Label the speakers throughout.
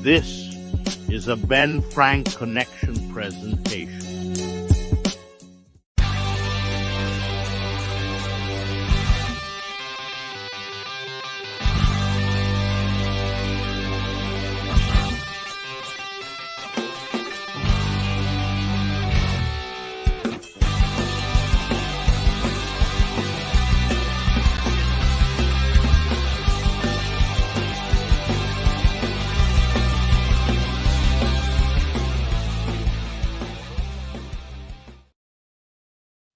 Speaker 1: This is a Ben Frank Connection presentation.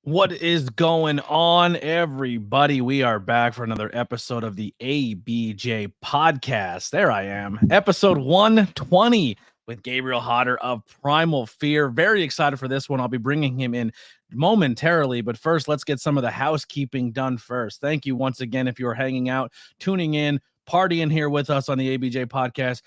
Speaker 2: What is going on, everybody? We are back for another episode of the ABJ Podcast. There I am, episode 120 with Gabriel Hodder of Primal Fear. Very excited for this one. I'll be bringing him in momentarily, but first, let's get some of the housekeeping done first. Thank you once again if you're hanging out, tuning in, partying here with us on the ABJ Podcast.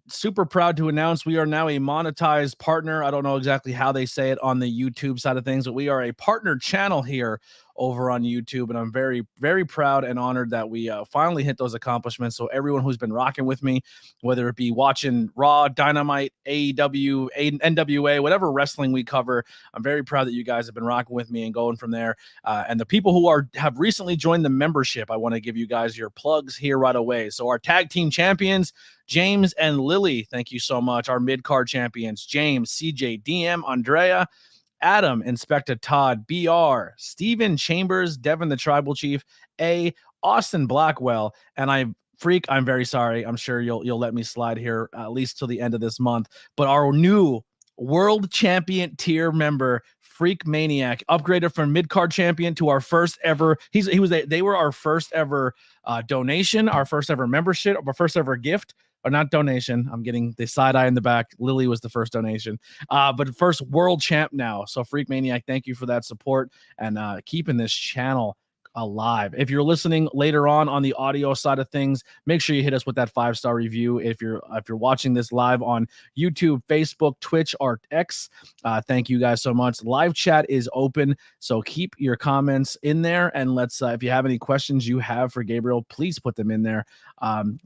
Speaker 2: Super proud to announce we are now a monetized partner. I don't know exactly how they say it on the YouTube side of things, but we are a partner channel here over on YouTube. And I'm very, very proud and honored that we finally hit those accomplishments. So everyone who's been rocking with me, whether it be watching Raw, Dynamite, AEW, NWA, whatever wrestling we cover, I'm very proud that you guys have been rocking with me and going from there. And the people who have recently joined the membership, I want to give you guys your plugs here right away. So our tag team champions, James and Lily, thank you so much. Our mid-card champions, James, CJ, DM, Andrea, Adam, Inspector Todd, BR, Steven Chambers, Devin the Tribal Chief, Austin Blackwell, and I'm very sorry. I'm sure you'll let me slide here at least till the end of this month. But our new world champion tier member, Freak Maniac, upgraded from mid-card champion to our first ever. They were our first ever donation, our first ever membership, our first ever gift. Or not donation. I'm getting the side eye in the back. Lily was the first donation, but first world champ now. So Freak Maniac, thank you for that support and keeping this channel alive. If you're listening later on the audio side of things, make sure you hit us with that 5-star review. If you're watching this live on YouTube, Facebook, Twitch, or X, thank you guys so much. Live chat is open, so keep your comments in there. And let's if you have any questions you have for Gabriel, please put them in there.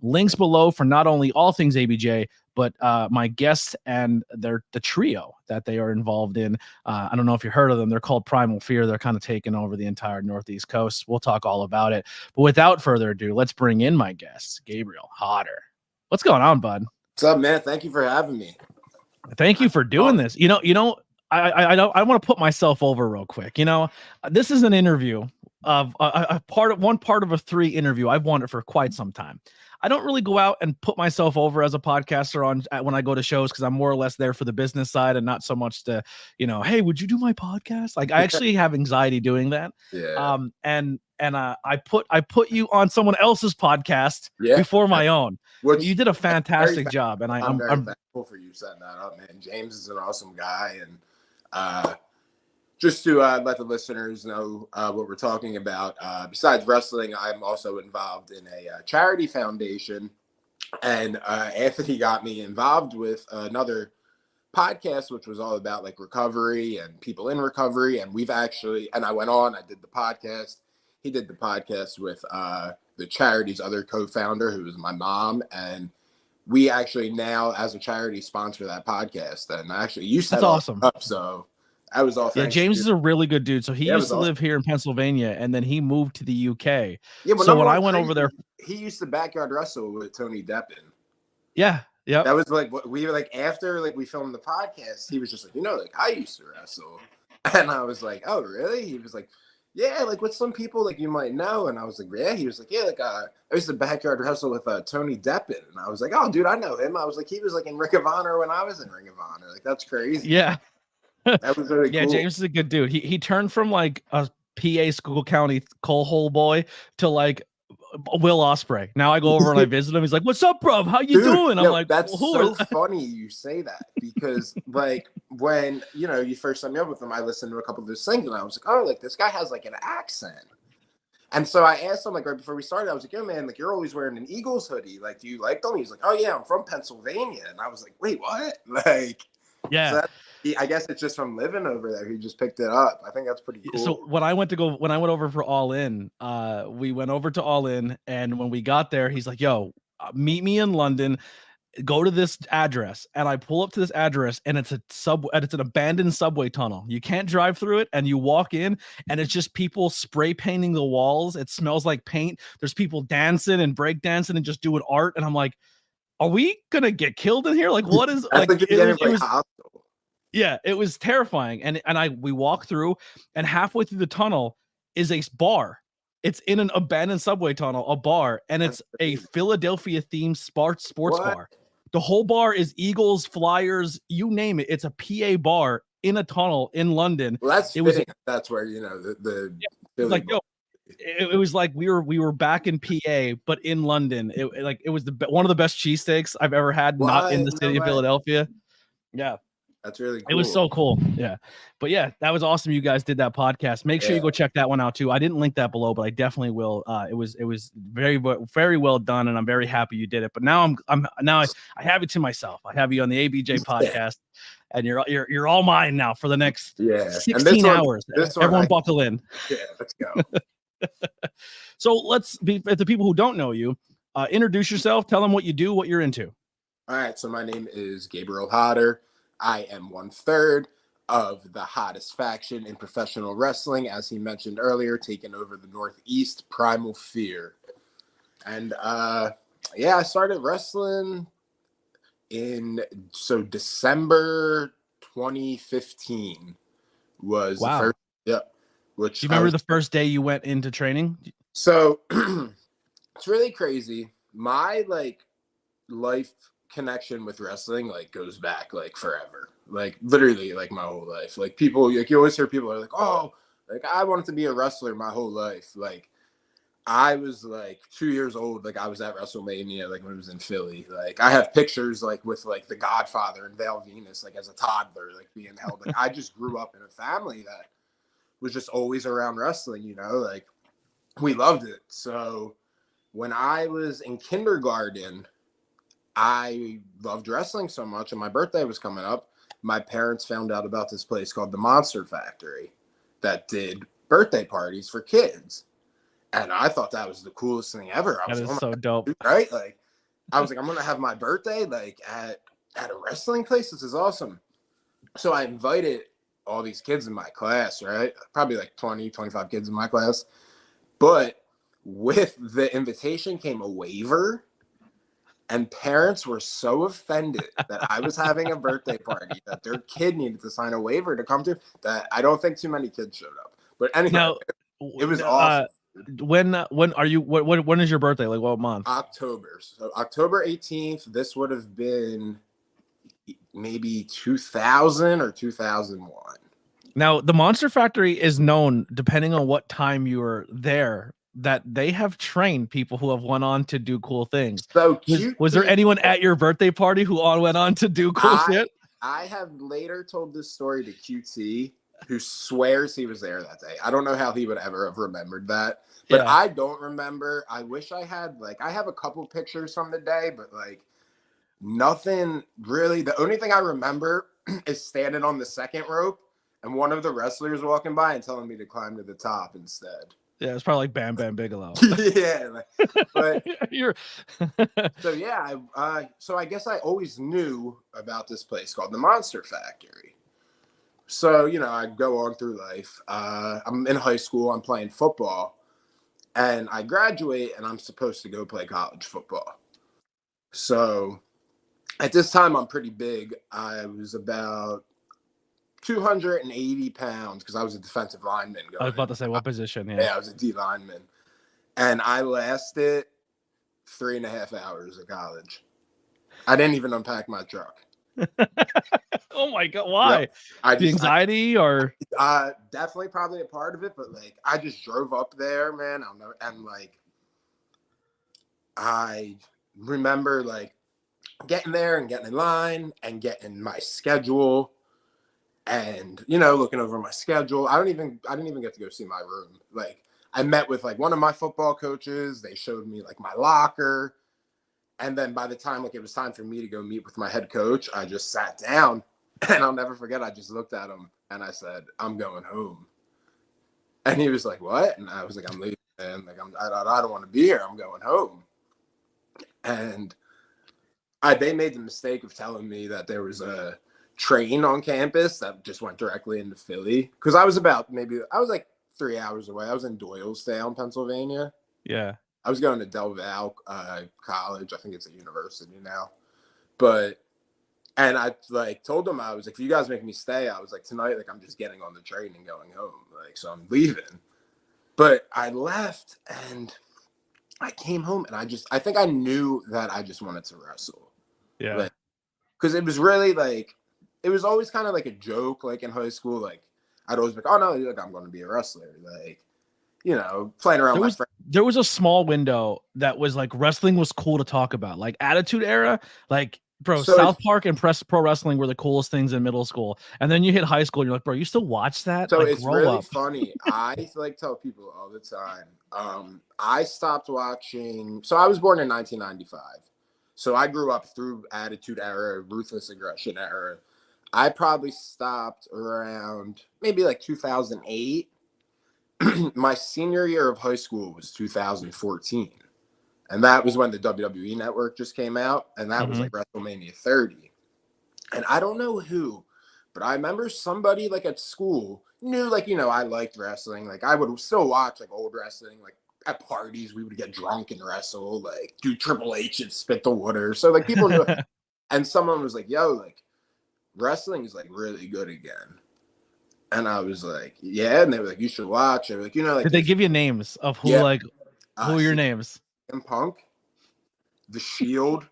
Speaker 2: Links below for not only all things ABJ, but my guests and the trio that they are involved in. I don't know if you heard of them. They're called Primal Fear. They're kind of taking over the entire Northeast coast. We'll talk all about it. But without further ado, let's bring in my guest, Gabriel Hodder. What's going on, bud?
Speaker 3: What's up, man? Thank you for having me.
Speaker 2: Thank you for doing this. I want to put myself over real quick. This is an interview of one part of a 3 interview. I've wanted for quite some time. I don't really go out and put myself over as a podcaster when I go to shows, because I'm more or less there for the business side and not so much to, hey, would you do my podcast? Like, I actually have anxiety doing that.
Speaker 3: Yeah.
Speaker 2: I put you on someone else's podcast before my own. You did a fantastic job, and I'm very
Speaker 3: thankful for you setting that up, man. James is an awesome guy, and just to let the listeners know what we're talking about, besides wrestling, I'm also involved in a charity foundation. And Anthony got me involved with another podcast, which was all about like recovery and people in recovery. And I went on, I did the podcast. He did the podcast with the charity's other co-founder, who is my mom. And we actually now, as a charity, sponsor that podcast. And actually, you set
Speaker 2: awesome
Speaker 3: up, so I was all.
Speaker 2: Yeah, James is a really good dude. So he used to live here in Pennsylvania, and then he moved to the UK. Yeah, so when I went over there,
Speaker 3: he used to backyard wrestle with Tony Deppen.
Speaker 2: Yeah, yeah.
Speaker 3: That was like what we were like after we filmed the podcast. He was just like, I used to wrestle, and I was like, oh really? He was like, yeah, like with some people like you might know, and I was like, yeah. He was like, yeah, like I used to backyard wrestle with Tony Deppen, and I was like, oh dude, I know him. I was like, he was like in Ring of Honor when I was in Ring of Honor. Like that's crazy.
Speaker 2: Yeah.
Speaker 3: That was really cool.
Speaker 2: James is a good dude. He turned from like a PA Schuylkill County coal hole boy to like Will Ospreay. Now I go over and I visit him. He's like, "What's up, bro? How you doing?" I'm like,
Speaker 3: "That's so funny you say that, because like when you first set me up with him, I listened to a couple of his things and I was like, oh, like this guy has like an accent." And so I asked him like right before we started, I was like, "Yo, man, like you're always wearing an Eagles hoodie. Like, do you like them?" He's like, "Oh yeah, I'm from Pennsylvania." And I was like, "Wait, what?" Like,
Speaker 2: yeah.
Speaker 3: So I guess it's just from living over there. He just picked it up. I think that's pretty cool.
Speaker 2: So when I went over for All In, we went over to All In, and when we got there, he's like, "Yo, meet me in London. go to this address, and I pull up to this address, and it's it's an abandoned subway tunnel. You can't drive through it, and you walk in, and it's just people spray painting the walls. It smells like paint. There's people dancing and break dancing and just doing art, and I'm like, are we gonna get killed in here? Like, what is like? Yeah, it was terrifying. And we walk through, and halfway through the tunnel is a bar. It's in an abandoned subway tunnel, a bar, and it's a Philadelphia themed sports bar. The whole bar is Eagles, Flyers, you name it. It's a PA bar in a tunnel in London.
Speaker 3: Well, that's where, you know, the
Speaker 2: like, yo, it was like we were back in PA, but in London. It was one of the best cheesesteaks I've ever had, not in the city of Philadelphia. Yeah.
Speaker 3: That's really cool.
Speaker 2: It was so cool. Yeah. But yeah, that was awesome. You guys did that podcast. Make sure you go check that one out too. I didn't link that below, but I definitely will. It was very, very well done, and I'm very happy you did it. But now I have it to myself. I have you on the ABJ podcast, and you're all mine now for the next 16 hours. Everyone buckle in.
Speaker 3: Yeah, let's go.
Speaker 2: So let's be the people who don't know you. Introduce yourself. Tell them what you do, what you're into.
Speaker 3: All right. So my name is Gabriel Hodder. I am 1/3 of the hottest faction in professional wrestling, as he mentioned earlier, taking over the Northeast, Primal Fear. And I started wrestling in December 2015 was the first. Yep.
Speaker 2: Which do you remember the first day you went into training?
Speaker 3: So it's really crazy. My life connection with wrestling goes back forever, literally my whole life. People, you always hear people are like, oh, I wanted to be a wrestler my whole life. I was 2 years old. I was at WrestleMania, when it was in Philly. I have pictures with The Godfather and Val Venus, as a toddler, being held. I just grew up in a family that was just always around wrestling, we loved it. So when I was in kindergarten, I loved wrestling so much, and my birthday was coming up. My parents found out about this place called the Monster Factory that did birthday parties for kids. And I thought that was the coolest thing ever.
Speaker 2: That is so dope.
Speaker 3: Right? I was like, I'm going to have my birthday at a wrestling place. This is awesome. So I invited all these kids in my class, right? Probably 20, 25 kids in my class. But with the invitation came a waiver. And parents were so offended that I was having a birthday party that their kid needed to sign a waiver to come to, that I don't think too many kids showed up. But anyway, it was awesome.
Speaker 2: When is your birthday? What month?
Speaker 3: October. So October 18th. This would have been maybe 2000 or 2001. Now,
Speaker 2: the Monster Factory is known, depending on what time you were there, that they have trained people who have went on to do cool things.
Speaker 3: So cute.
Speaker 2: Was there anyone at your birthday party who went on to do cool shit?
Speaker 3: I have later told this story to QT, who swears he was there that day. I don't know how he would ever have remembered that, but I don't remember. I wish I had I have a couple pictures from the day, but nothing really. The only thing I remember is standing on the second rope and one of the wrestlers walking by and telling me to climb to the top instead.
Speaker 2: Yeah, it's probably Bam Bam Bigelow.
Speaker 3: Yeah, but so I guess I always knew about this place called the Monster Factory. So I go on through life. I'm in high school. I'm playing football, and I graduate, and I'm supposed to go play college football. So at this time, I'm pretty big. I was about 280 pounds because I was a defensive lineman.
Speaker 2: I was about to say, what position?
Speaker 3: Yeah, I was a D lineman. And I lasted 3.5 hours of college. I didn't even unpack my truck.
Speaker 2: Oh my God, why? The anxiety or?
Speaker 3: Definitely probably a part of it, but I just drove up there, man. And I remember getting there and getting in line and getting my schedule. And looking over my schedule, I didn't even get to go see my room. I met with one of my football coaches. They showed me my locker, and then by the time it was time for me to go meet with my head coach, I just sat down, and I'll never forget. I just looked at him and I said, "I'm going home." And he was like, "What?" And I was like, "I'm leaving, man. I don't want to be here. I'm going home." And They made the mistake of telling me that there was a train on campus that just went directly into Philly. Because I was like 3 hours away. I was in Doylestown, Pennsylvania.
Speaker 2: Yeah.
Speaker 3: I was going to Del Val College. I think it's a university now. And I like told them, I was like, if you guys make me stay, I was like, tonight, like I'm just getting on the train and going home. Like, so I'm leaving. But I left and I came home and I think I knew that I just wanted to wrestle.
Speaker 2: Yeah.
Speaker 3: Like, because it was really like, it was always kind of like a joke, like in high school. Like, I'd always be like, oh no, like I'm going to be a wrestler. Like, you know, playing around with my friends.
Speaker 2: There was a small window that was like wrestling was cool to talk about, like Attitude Era, like bro,
Speaker 3: So
Speaker 2: South Park and pro wrestling were the coolest things in middle school, and then you hit high school, and you're like, bro, you still watch that?
Speaker 3: So
Speaker 2: like,
Speaker 3: it's
Speaker 2: grow
Speaker 3: really
Speaker 2: up.
Speaker 3: funny. I like tell people all the time. I stopped watching. So I was born in 1995. So I grew up through Attitude Era, Ruthless Aggression Era. I probably stopped around maybe like 2008. My senior year of high school was 2014. And that was when the WWE Network just came out. And that was like WrestleMania 30. And I don't know who, but I remember somebody like at school knew, like, you know, I liked wrestling. Like I would still watch like old wrestling. Like at parties, we would get drunk and wrestle, like do Triple H and spit the water. So like people knew. And someone was like, yo, like wrestling is like really good again. And I was like, yeah. And they were like, you should watch. They were like, you know, like
Speaker 2: Did they give you names of who,
Speaker 3: yeah,
Speaker 2: like, who are your names?
Speaker 3: CM Punk, The Shield,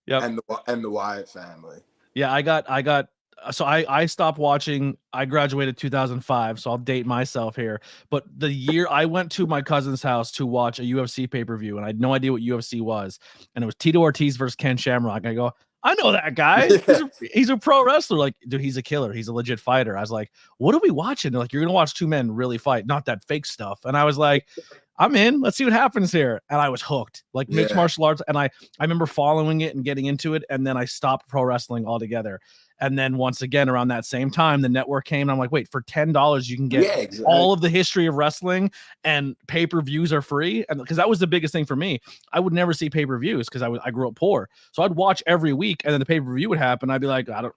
Speaker 2: Yep.
Speaker 3: and the Wyatt family.
Speaker 2: Yeah, I stopped watching. I graduated 2005, so I'll date myself here. But the year I went to my cousin's house to watch a UFC pay-per-view, and I had no idea what UFC was, and it was Tito Ortiz versus Ken Shamrock. I go, I know that guy.
Speaker 3: Yeah.
Speaker 2: He's a pro wrestler. Like, dude, he's a killer. He's a legit fighter. I was like, what are we watching? They're like, you're gonna watch two men really fight, not that fake stuff. And I was like, I'm in. Let's see what happens here. And I was hooked. Like mixed martial arts. And I remember following it and getting into it. And then I stopped pro wrestling altogether. And then once again, around that same time, the network came. And I'm like, wait, for $10, you can get all of the history of wrestling, and pay-per-views are free. And because that was the biggest thing for me. I would never see pay-per-views because I grew up poor. So I'd watch every week, and then the pay-per-view would happen. I'd be like, I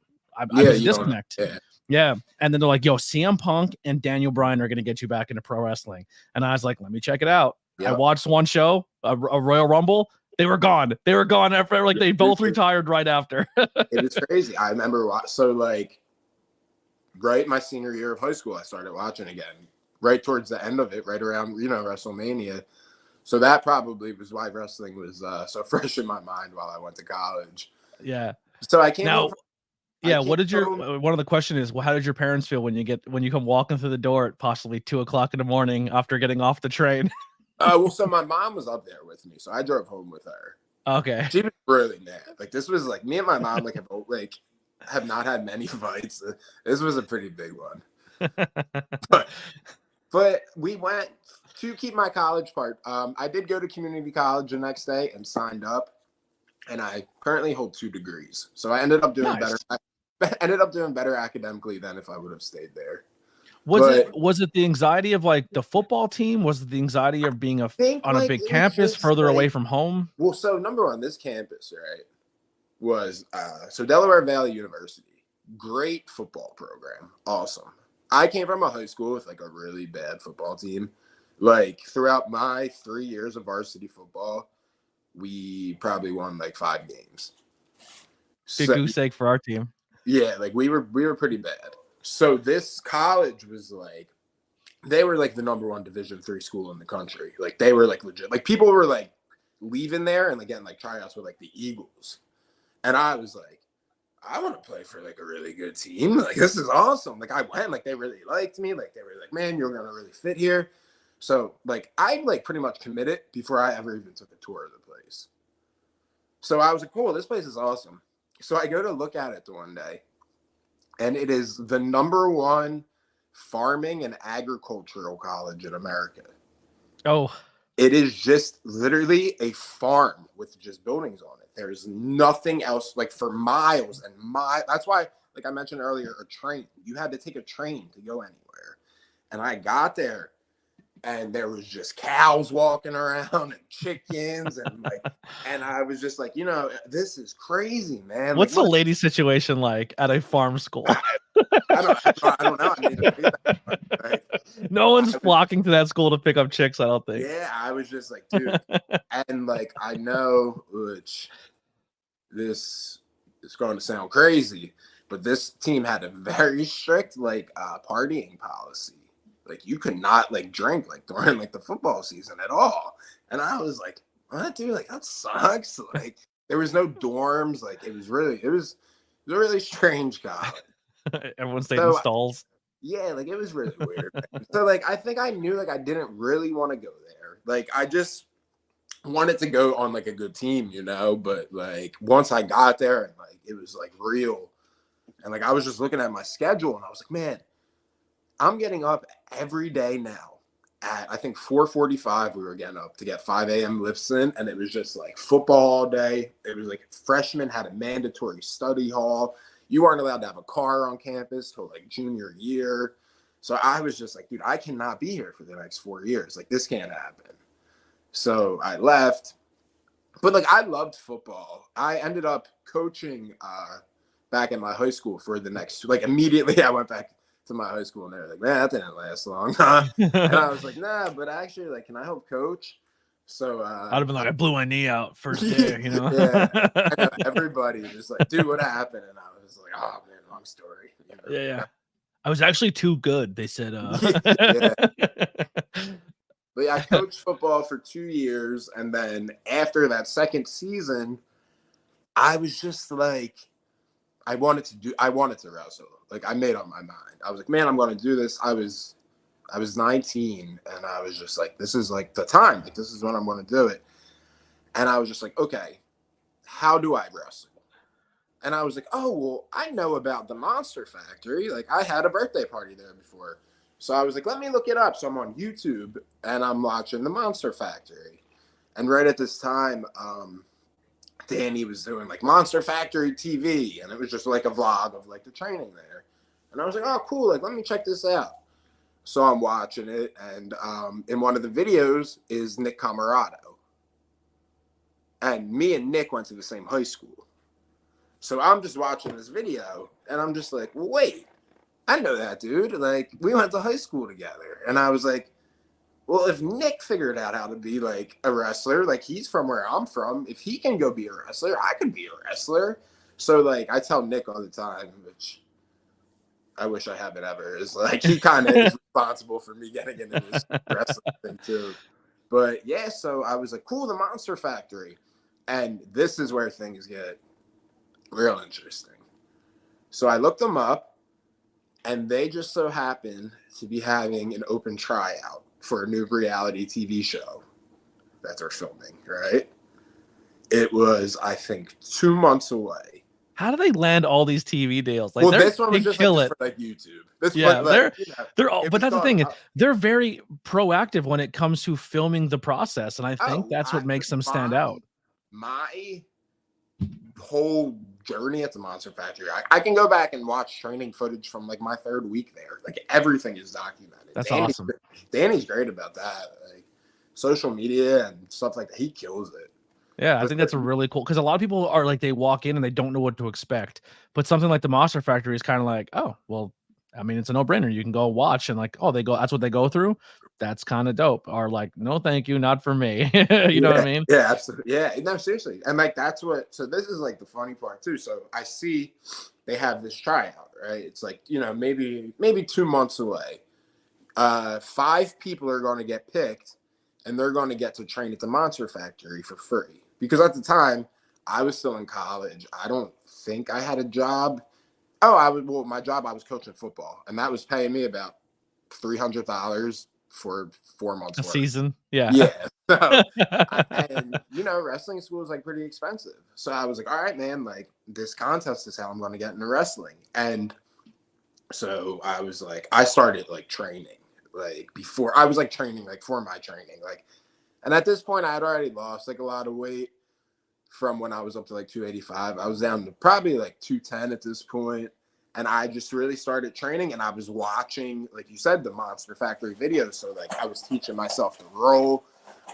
Speaker 2: was disconnect. Yeah. And then they're like, yo, CM Punk and Daniel Bryan are going to get you back into pro wrestling. And I was like, let me check it out. Yep. I watched one show, a Royal Rumble. They were gone. They were gone after, like, they both retired right after.
Speaker 3: It was crazy. I remember, so like, right my senior year of high school, I started watching again. Right towards the end of it, right around, you know, WrestleMania. So that probably was why wrestling was so fresh in my mind while I went to college.
Speaker 2: Yeah.
Speaker 3: So I came
Speaker 2: now.
Speaker 3: over.
Speaker 2: Yeah, what did one of the question is, well, how did your parents feel when you come walking through the door at possibly 2:00 in the morning after getting off the train?
Speaker 3: Well, so my mom was up there with me, so I drove home with her.
Speaker 2: Okay.
Speaker 3: She was really mad. Like this was like me and my mom have not had many fights. This was a pretty big one. but we went to keep my college part. I did go to community college the next day and signed up, and I currently hold 2 degrees. So I ended up doing better. Ended up doing better academically than if I would have stayed there.
Speaker 2: Was it the anxiety of like the football team? Was it the anxiety of being on a big campus further away from home?
Speaker 3: Well, so number one, this campus, right, was so Delaware Valley University, great football program, awesome. I came from a high school with like a really bad football team. Like throughout my 3 years of varsity football, we probably won like 5 games.
Speaker 2: Big goose egg for our team.
Speaker 3: Yeah, like we were pretty bad. So this college was like, they were like the #1 Division III school in the country. Like they were like legit. Like people were like leaving there and like getting like tryouts with like the Eagles. And I was like, I want to play for like a really good team. Like this is awesome. Like I went, like they really liked me. Like they were like, man, you're gonna really fit here. So like I like pretty much committed before I ever even took a tour of the place. So I was like, cool, this place is awesome. So I go to look at it the one day, and it is the #1 farming and agricultural college in America.
Speaker 2: Oh,
Speaker 3: it is just literally a farm with just buildings on it. There's nothing else, like for miles and miles. That's why, like I mentioned earlier, a train. You had to take a train to go anywhere. And I got there, and there was just cows walking around and chickens and I was just like, this is crazy, man.
Speaker 2: What's
Speaker 3: like,
Speaker 2: the lady situation like at a farm school?
Speaker 3: I don't know. I mean,
Speaker 2: no one's flocking to that school to pick up chicks, I don't think.
Speaker 3: Yeah, I was just like, dude, and like I know which this is going to sound crazy, but this team had a very strict partying policy. Like you could not drink during the football season at all. And I was like, what, dude? Like that sucks. Like there was no dorms. Like it was a really strange college.
Speaker 2: Everyone stayed in stalls.
Speaker 3: Yeah, it was really weird. So I think I knew I didn't really want to go there. Like I just wanted to go on a good team, but once I got there and it was real. And I was just looking at my schedule and I was like, man, I'm getting up every day now at I think 4:45 we were getting up to get 5 a.m. lifts in, and it was just football all day. It was freshmen had a mandatory study hall. You weren't allowed to have a car on campus till junior year. So I was just like, dude, I cannot be here for the next 4 years. This can't happen. So I left. But I loved football. I ended up coaching back in my high school for the next immediately I went back to my high school and they were like, man, that didn't last long. And I was like, nah, but actually can I help coach? So
Speaker 2: I'd have been I blew my knee out first day,
Speaker 3: Yeah. I know, everybody was like, dude, what happened? And I was like, oh man, long story.
Speaker 2: Yeah. I was actually too good, they said.
Speaker 3: Yeah. But yeah, I coached football for 2 years, and then after that second season, I was just I wanted to wrestle. I made up my mind. I was like, man, I'm going to do this. I was 19, and I was just like, this is the time. This is when I'm going to do it. And I was just like, okay, how do I wrestle? And I was like, oh, well, I know about the Monster Factory. I had a birthday party there before. So I was like, let me look it up. So I'm on YouTube, and I'm watching the Monster Factory. And right at this time, Danny was doing Monster Factory TV, and it was just a vlog of the training there. And I was like, oh, cool. Let me check this out. So I'm watching it, and in one of the videos is Nick Camarado. And me and Nick went to the same high school. So I'm just watching this video, and I'm just like, well, wait, I know that dude. We went to high school together. And I was like, well, if Nick figured out how to be a wrestler, he's from where I'm from, if he can go be a wrestler, I could be a wrestler. So I tell Nick all the time, which I wish I haven't ever, is he kind of is responsible for me getting into this wrestling thing too. But yeah, so I was like, cool, the Monster Factory. And this is where things get real interesting. So I looked them up, and they just so happen to be having an open tryout for a new reality TV show that they're filming, right? It was, I think, 2 months away.
Speaker 2: How do they land all these TV deals?
Speaker 3: Well, this one was just for YouTube. This
Speaker 2: one, they're all, but that's the thing.
Speaker 3: Up.
Speaker 2: They're very proactive when it comes to filming the process, and I think that's what makes them stand out.
Speaker 3: My whole journey at the Monster Factory, I can go back and watch training footage from my third week there. Everything is documented.
Speaker 2: That's awesome.
Speaker 3: Danny's great about that. Social media and stuff like that. He kills it.
Speaker 2: Yeah, I think that's a really cool, because a lot of people are they walk in and they don't know what to expect. But something like the Monster Factory is kind of oh, well, I mean, it's a no-brainer. You can go watch and that's what they go through. That's kind of dope. Or no, thank you, not for me. You know what I mean?
Speaker 3: Yeah, absolutely. Yeah, no, seriously. And that's what. So this is the funny part too. So I see they have this tryout, right? It's maybe 2 months away. 5 people are going to get picked, and they're going to get to train at the Monster Factory for free. Because at the time, I was still in college. I don't think I had a job. Oh, my job, I was coaching football, and that was paying me about $300 for 4 months.
Speaker 2: A season. Yeah.
Speaker 3: Yeah. So, and wrestling school is pretty expensive. So I was like, all right, man, this contest is how I'm going to get into wrestling. And so I was I started training before I was training for my training. And at this point I had already lost a lot of weight from when I was up to 285. I was down to probably 210 at this point. And I just really started training, and I was watching, like you said, the Monster Factory videos. So like I was teaching myself to roll.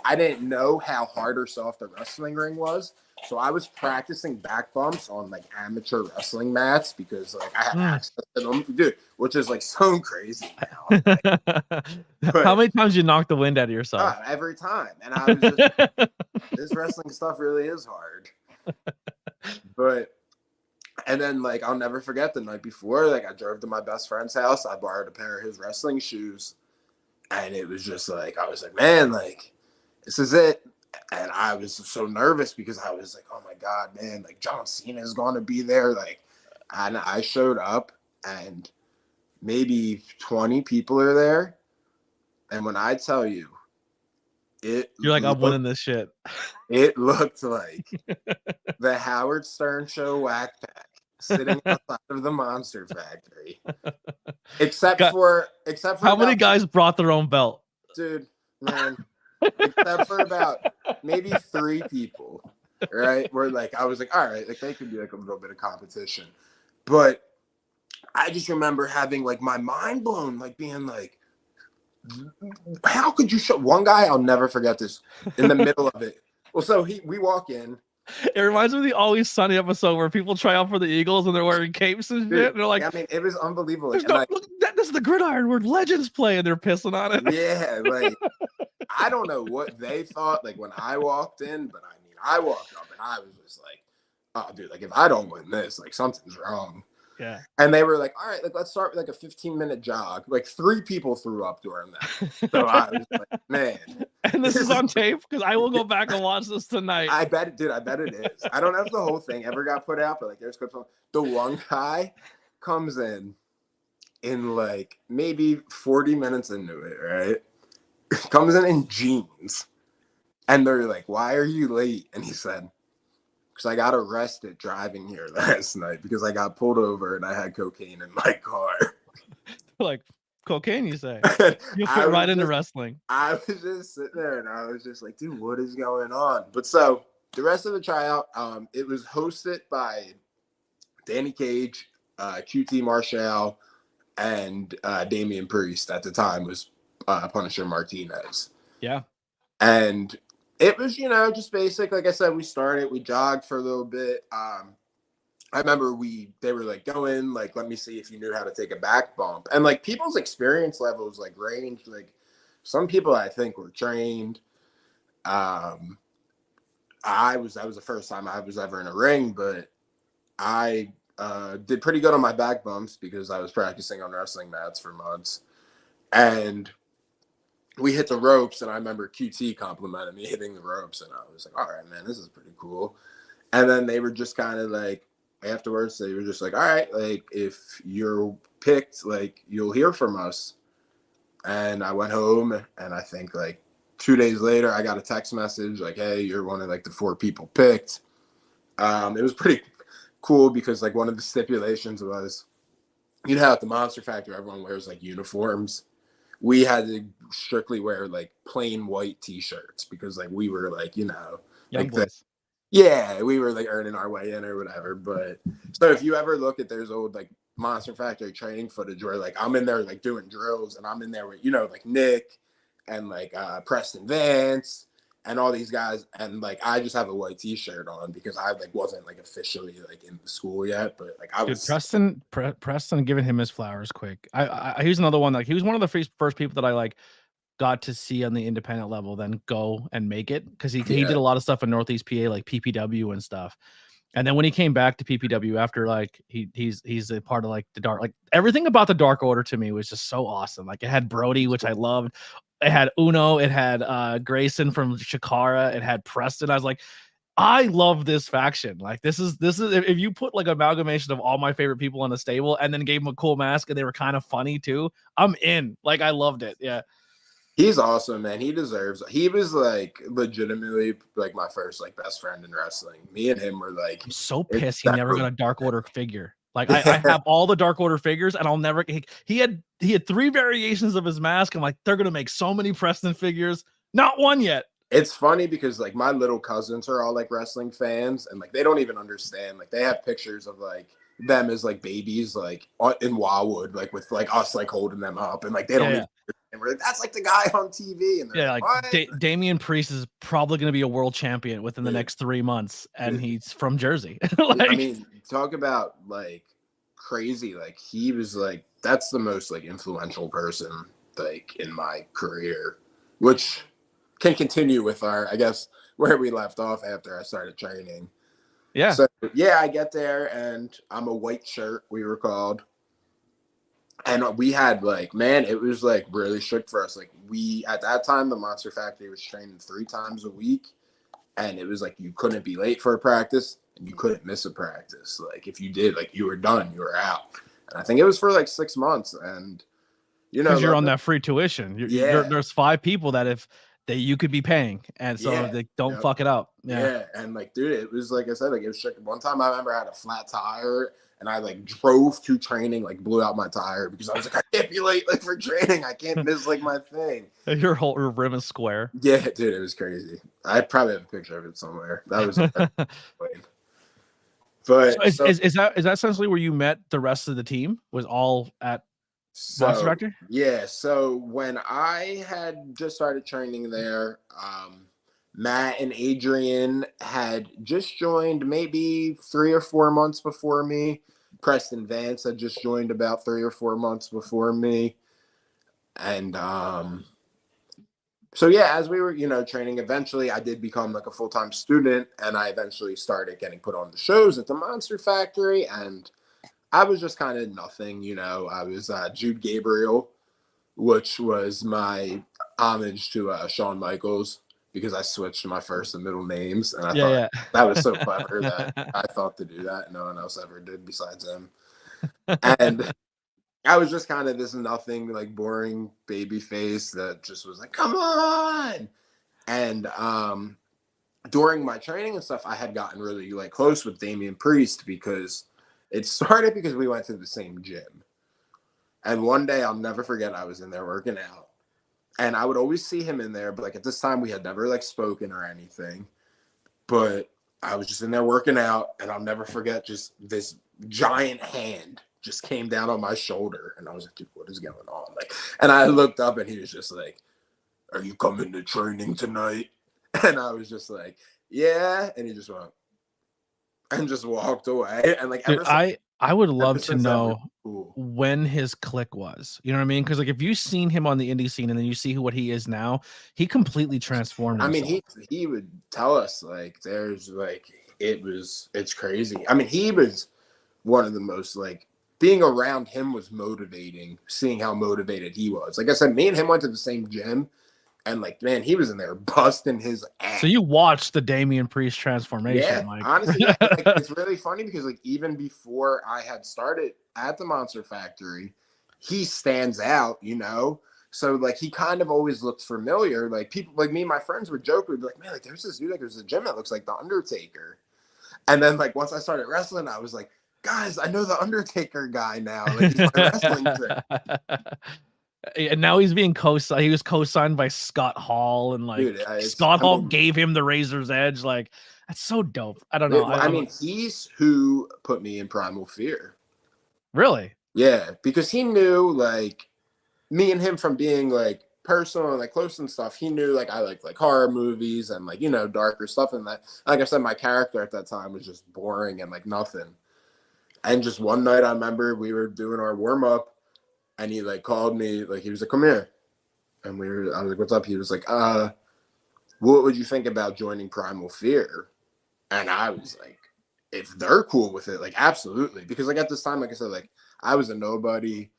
Speaker 3: I didn't know how hard or soft a wrestling ring was. So I was practicing back bumps on like amateur wrestling mats because like I had access to them, dude, which is like so crazy now. Like,
Speaker 2: how many times you knocked the wind out of yourself?
Speaker 3: Every time. And I was just, this wrestling stuff really is hard. But, and then like, I'll never forget the night before, like I drove to my best friend's house. I borrowed a pair of his wrestling shoes. And it was just like, I was like, man, like, this is it. And I was so nervous because I was like, oh my God, man, like John Cena is going to be there. Like, and I showed up and maybe 20 people are there. And when I tell you, you're
Speaker 2: like, I'm winning this shit.
Speaker 3: It looked like the Howard Stern show Whack Pack sitting outside of the Monster Factory. Except for
Speaker 2: how many guys brought their own belt?
Speaker 3: Dude, man. Except for about maybe 3 people, right? Where like I was like, all right, like they could be like a little bit of competition. But I just remember having like my mind blown, like being like, how could you show one guy? I'll never forget this in the middle of it. Well, so we walk in.
Speaker 2: It reminds me of the Always Sunny episode where people try out for the Eagles and they're wearing capes and shit. And they're like,
Speaker 3: I mean, it was unbelievable. Like,
Speaker 2: look, this is the gridiron where legends play, and they're pissing on it.
Speaker 3: Yeah, like I don't know what they thought. Like when I walked in, but I mean, I walked up and I was just like, oh, dude, like if I don't win this, like something's wrong.
Speaker 2: Yeah.
Speaker 3: And they were like, all right, like let's start with like a 15-minute jog. Like 3 people threw up during that. So I was like, man.
Speaker 2: And this is on tape because I will go back and watch this tonight.
Speaker 3: I bet it is. I don't know if the whole thing ever got put out, but like there's clips on. The one guy comes in like maybe 40 minutes into it, right? Comes in jeans. And they're like, why are you late? And he said, because I got arrested driving here last night because I got pulled over and I had cocaine in my car.
Speaker 2: Like, cocaine, you say? You fit right into wrestling.
Speaker 3: I was just sitting there and I was just like, dude, what is going on? But so the rest of the tryout, it was hosted by Danny Cage, QT Marshall, and Damian Priest at the time was Punisher Martinez.
Speaker 2: Yeah.
Speaker 3: And it was, just basic. Like I said, we jogged for a little bit. I remember they were like, go in, like, let me see if you knew how to take a back bump. And like people's experience levels like ranged. Like some people I think were trained. That was the first time I was ever in a ring, but I did pretty good on my back bumps because I was practicing on wrestling mats for months. And we hit the ropes, and I remember QT complimented me hitting the ropes, and I was like, all right, man, this is pretty cool. And then they were just kind of like, afterwards, they were just like, all right, like, if you're picked, like, you'll hear from us. And I went home, and I think, like, 2 days later, I got a text message, like, hey, you're one of, like, the 4 people picked. It was pretty cool because, like, one of the stipulations was, at the Monster Factory, everyone wears, like, uniforms. We had to strictly wear like plain white t-shirts because like we were like, like we were like earning our way in or whatever. But so if you ever look at there's old like Monster Factory training footage where like I'm in there like doing drills and I'm in there with, like Nick and like Preston Vance and all these guys. And like, I just have a white t-shirt on because I like wasn't like officially like in the school yet, but like I was.
Speaker 2: Preston giving him his flowers quick. He's another one. Like he was one of the first people that I like got to see on the independent level, then go and make it. Cause he did a lot of stuff in Northeast PA, like PPW and stuff. And then when he came back to PPW after like he's a part of like the dark, like everything about the Dark Order to me was just so awesome. Like it had Brody, which I loved. It had Uno, it had Grayson from Shakara, it had Preston. I was like, I love this faction. Like this is if you put like amalgamation of all my favorite people on the stable and then gave them a cool mask and they were kind of funny too, I'm in. Like I loved it. Yeah.
Speaker 3: He's awesome, man. He was like legitimately like my first like best friend in wrestling. Me and him were like,
Speaker 2: I'm so pissed he never got a Dark Order figure. Like I have all the Dark Order figures and I'll never he had 3 variations of his mask. I'm like, they're gonna make so many Preston figures, not one yet.
Speaker 3: It's funny because like my little cousins are all like wrestling fans and like they don't even understand. Like they have pictures of like them as like babies, like in Wildwood, like with like us like holding them up, and like they don't even. And we're like, that's like the guy on TV, and they're like
Speaker 2: Damian Priest is probably going to be a world champion within the next 3 months, and he's from Jersey.
Speaker 3: Like, I mean, talk about like crazy. Like he was like that's the most like influential person like in my career, which can continue with our I guess where we left off after I started training.
Speaker 2: Yeah.
Speaker 3: So yeah, I get there and I'm a white shirt. We were called. And we had like, man, it was like really strict for us. Like we, at that time, the Monster Factory was training 3 times a week. And it was like, you couldn't be late for a practice and you couldn't miss a practice. Like if you did, like you were done, you were out. And I think it was for like 6 months. And, you know,
Speaker 2: you're on that free tuition. There's 5 people that you could be paying. And so they don't fuck it up.
Speaker 3: Yeah. And like, dude, it was like I said, like it was strict. One time I remember I had a flat tire. And I like drove to training, like blew out my tire because I was like, I can't be late like for training. I can't miss like my thing.
Speaker 2: Your whole rim is square.
Speaker 3: Yeah, dude, it was crazy. I probably have a picture of it somewhere. That was but
Speaker 2: so is that essentially where you met the rest of the team? Was all at Monster Factory?
Speaker 3: Yeah. So when I had just started training there, Matt and Adrian had just joined maybe 3 or 4 months before me. Preston Vance had just joined about 3 or 4 months before me. And so yeah, as we were, you know, training, eventually I did become like a full-time student and I eventually started getting put on the shows at the Monster Factory. And I was just kind of nothing, you know. I was Jude Gabriel, which was my homage to Shawn Michaels. Because I switched my first and middle names, and I thought that was so clever that I thought to do that. No one else ever did besides him. And I was just kind of this nothing, like boring baby face that just was like, come on. And during my training and stuff, I had gotten really like close with Damian Priest because it started because we went to the same gym. And one day I'll never forget, I was in there working out. And I would always see him in there, but like at this time we had never like spoken or anything. But I was just in there working out, and I'll never forget just this giant hand just came down on my shoulder, and I was like, dude, what is going on? Like, and I looked up, and he was just like, "Are you coming to training tonight?" And I was just like, "Yeah," and he just went and just walked away. And like,
Speaker 2: dude, I would love to know when his click was. You know what I mean? Because like if you've seen him on the indie scene and then you see what he is now, he completely transformed himself.
Speaker 3: I mean, he would tell us like there's like it's crazy. I mean, he was one of the most like being around him was motivating, seeing how motivated he was. Like I said, me and him went to the same gym. And like, man, he was in there busting his ass.
Speaker 2: So you watched the Damian Priest transformation.
Speaker 3: Yeah,
Speaker 2: Mike.
Speaker 3: honestly, like, it's really funny because like even before I had started at the Monster Factory, he stands out, you know. So like he kind of always looked familiar. Like people, like me and my friends would joke, we'd be like, man, like there's this dude, like there's a gym that looks like the Undertaker. And then like once I started wrestling, I was like, guys, I know the Undertaker guy now. Like he's my wrestling friend.
Speaker 2: And now he's being co-signed. He was co-signed by Scott Hall, and like dude, Scott Hall gave him the Razor's Edge. Like that's so dope. I don't know.
Speaker 3: I mean, he's who put me in Primal Fear.
Speaker 2: Really?
Speaker 3: Yeah, because he knew like me and him from being like personal and like close and stuff. He knew like I like horror movies and like, you know, darker stuff. And that, like I said, my character at that time was just boring and like nothing. And just one night, I remember we were doing our warm up. And he like called me, like he was like, come here. And I was like, what's up? He was like, what would you think about joining Primal Fear? And I was like, if they're cool with it, like absolutely. Because like at this time, like I said, like I was a nobody.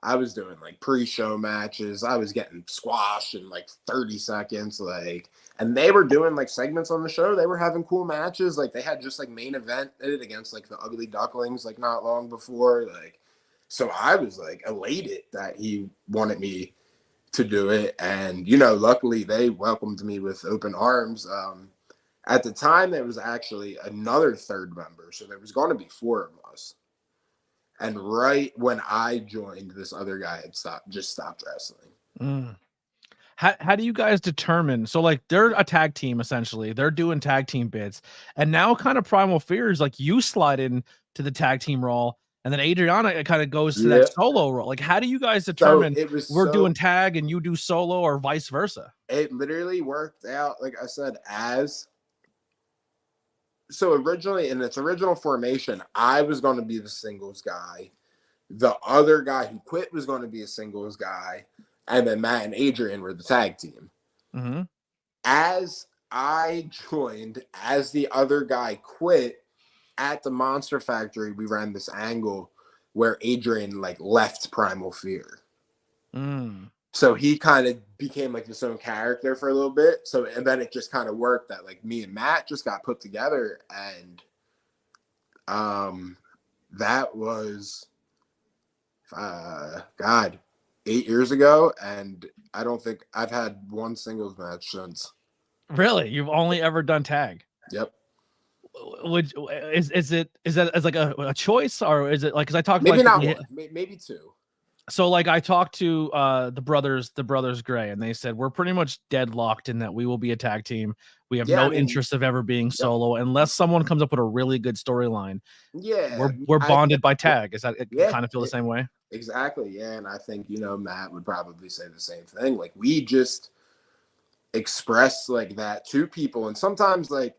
Speaker 3: I was doing like pre-show matches. I was getting squashed in like 30 seconds. Like, and they were doing like segments on the show. They were having cool matches. Like they had just like main event against like the Ugly Ducklings, like not long before. Like, so I was like elated that he wanted me to do it. And, you know, luckily they welcomed me with open arms. At the time, there was actually another third member. So there was going to be 4 of us. And right when I joined, this other guy had stopped wrestling.
Speaker 2: Mm. How do you guys determine? So like they're a tag team, essentially. They're doing tag team bits. And now kind of Primal Fear is like you slide in to the tag team role, and then Adriana kind of goes to
Speaker 3: Yeah.
Speaker 2: that solo role. Like, how do you guys determine we're doing tag and you do solo, or vice versa?
Speaker 3: It literally worked out, like I said, so originally in its original formation, I was going to be the singles guy. The other guy who quit was going to be a singles guy, and then Matt and Adrian were the tag team.
Speaker 2: Mm-hmm.
Speaker 3: As I joined, as the other guy quit, at the Monster Factory, we ran this angle where Adrian like left Primal Fear. So he kind of became like his own character for a little bit. So, and then it just kind of worked that like me and Matt just got put together, and that was 8 years ago, and I don't think I've had one singles match since.
Speaker 2: Really? You've only ever done tag?
Speaker 3: Yep.
Speaker 2: Is that as like a choice, or is it like, because I talked
Speaker 3: maybe
Speaker 2: like
Speaker 3: not one, maybe two.
Speaker 2: So like I talked to the brothers Gray, and they said we're pretty much deadlocked in that we will be a tag team. We have interest of ever being solo unless someone comes up with a really good storyline.
Speaker 3: Yeah,
Speaker 2: we're bonded by tag. Is that kind of feel the same way?
Speaker 3: Exactly. Yeah, and I think Matt would probably say the same thing. Like we just express like that to people, and sometimes like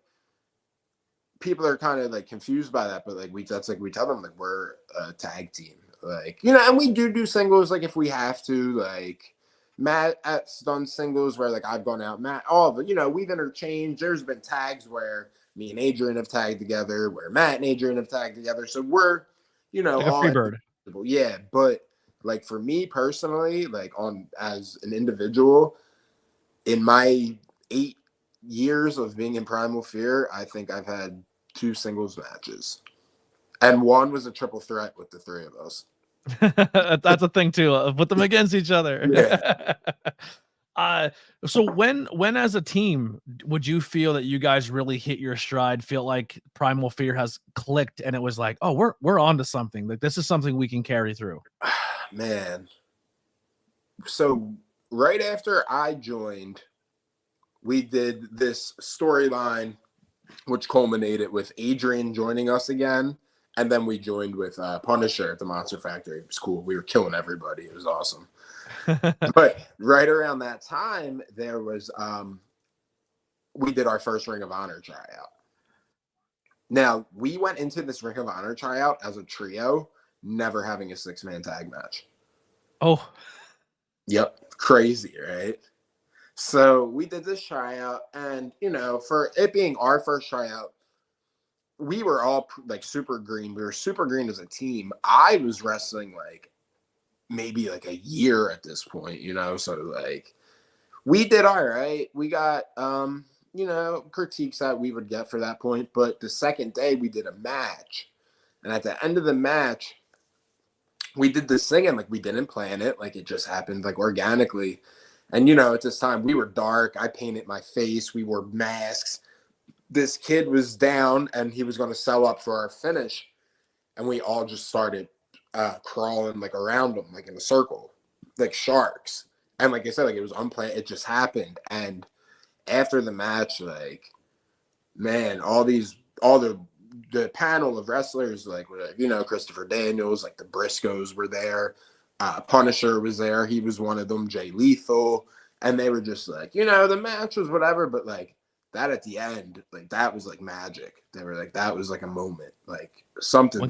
Speaker 3: people are kind of like confused by that, but like we tell them like we're a tag team. Like, and we do singles, like, if we have to, like, Matt has done singles where, like, I've gone out, Matt, all of it, we've interchanged. There's been tags where me and Adrian have tagged together, where Matt and Adrian have tagged together. So we're,
Speaker 2: like
Speaker 3: all
Speaker 2: a free bird.
Speaker 3: Yeah, but, like, for me personally, like, as an individual, in my 8 years of being in Primal Fear, I think I've had 2 singles matches. And one was a triple threat with the 3 of us.
Speaker 2: That's a thing too. Put them against each other.
Speaker 3: Yeah.
Speaker 2: So when as a team would you feel that you guys really hit your stride? Feel like Primal Fear has clicked, and it was like, oh, we're onto something. Like this is something we can carry through.
Speaker 3: Man. So right after I joined, we did this storyline, which culminated with Adrian joining us again. And then we joined with Punisher at the Monster Factory. It was cool. We were killing everybody. It was awesome. But right around that time, there was we did our first Ring of Honor tryout. Now, we went into this Ring of Honor tryout as a trio, never having a 6-man tag match.
Speaker 2: Oh.
Speaker 3: Yep. Crazy, right? So we did this tryout, and, for it being our first tryout, we were all like super green. We were super green as a team. I was wrestling like maybe like a year at this point, so like we did all right. We got, critiques that we would get for that point. But the second day we did a match, and at the end of the match, we did this singing, like we didn't plan it. Like it just happened like organically. And, at this time we were dark. I painted my face. We wore masks. This kid was down, and he was going to sell up for our finish, and we all just started crawling like around him, like in a circle, like sharks. And like I said, like it was unplanned. It just happened. And after the match, like, man, all the panel of wrestlers, like, Christopher Daniels, like the Briscoes were there. Punisher was there. He was one of them. Jay Lethal. And they were just like, the match was whatever, but like, that at the end, like that was like magic. They were like, that was like a moment, like something.
Speaker 2: When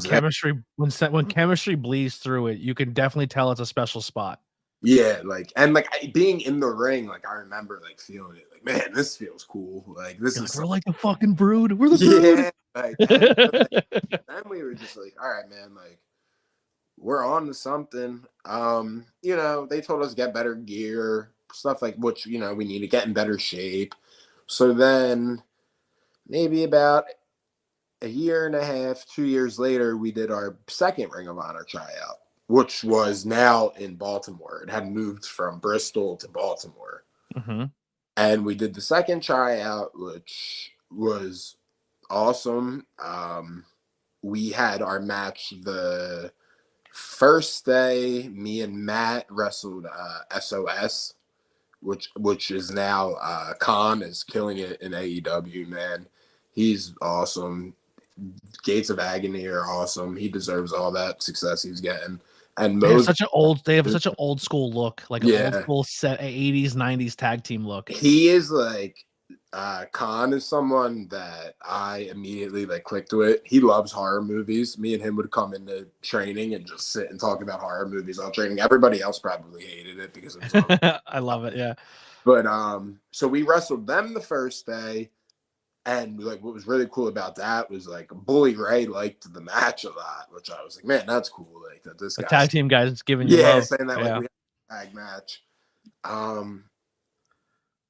Speaker 2: chemistry bleeds through it, you can definitely tell it's a special spot.
Speaker 3: Yeah, like, and like being in the ring, like I remember like feeling it, like, man, this feels cool. Like this is
Speaker 2: we're like the fucking Brood. We're the Brood.
Speaker 3: Yeah, like, then we were just like, all right, man, like we're on to something. They told us get better gear, stuff like which we need to get in better shape. So then maybe about a year and a half, 2 years later, we did our second Ring of Honor tryout, which was now in Baltimore. It had moved from Bristol to Baltimore.
Speaker 2: Mm-hmm.
Speaker 3: And we did the second tryout, which was awesome. We had our match the first day. Me and Matt wrestled SOS. Which is now Khan is killing it in AEW, man. He's awesome. Gates of Agony are awesome. He deserves all that success he's getting. And
Speaker 2: They have
Speaker 3: Moses,
Speaker 2: such an old school look, like an old
Speaker 3: yeah,
Speaker 2: school set 80s, 90s tag team look.
Speaker 3: he is like Khan is someone that I immediately like clicked with. He loves horror movies. Me and him would come into training and just sit and talk about horror movies all training. Everybody else probably hated it because it was
Speaker 2: I love it, yeah.
Speaker 3: But so we wrestled them the first day, and like what was really cool about that was like Bully Ray liked the match a lot, which I was like, man, that's cool. Like that this
Speaker 2: The
Speaker 3: guy,
Speaker 2: tag team guys giving you love.
Speaker 3: saying that
Speaker 2: Yeah.
Speaker 3: like we had a tag match.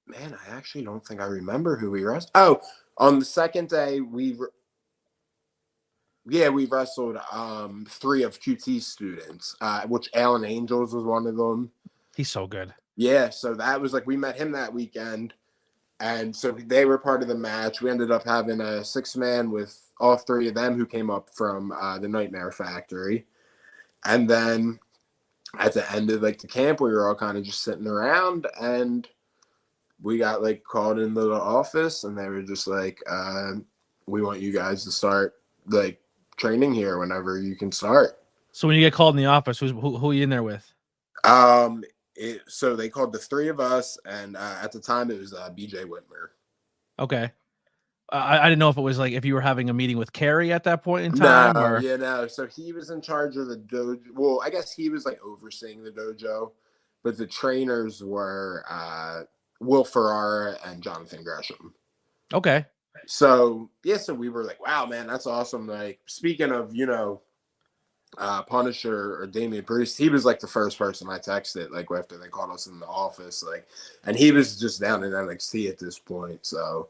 Speaker 3: Man, I actually don't think I remember who we wrestled. Oh, on the second day we wrestled 3 of QT's students, which Alan Angels was one of them.
Speaker 2: He's so good.
Speaker 3: Yeah, so that was like we met him that weekend. And so they were part of the match. We ended up having a 6-man with all 3 of them who came up from the Nightmare Factory. And then at the end of like the camp, we were all kind of just sitting around, and we got like called into the office, and they were just like, we want you guys to start like training here whenever you can start.
Speaker 2: So when you get called in the office, who are you in there with?
Speaker 3: So they called the 3 of us, and at the time it was BJ Whitmer.
Speaker 2: Okay. I didn't know if it was like if you were having a meeting with Carrie at that point in time.
Speaker 3: No. So he was in charge of the dojo. Well, I guess he was like overseeing the dojo, but the trainers were Will Ferrara and Jonathan Gresham.
Speaker 2: Okay.
Speaker 3: So so we were like, wow, man, that's awesome. Like speaking of, Punisher or Damian Priest, he was like the first person I texted like after they called us in the office, like, and he was just down in NXT at this point, so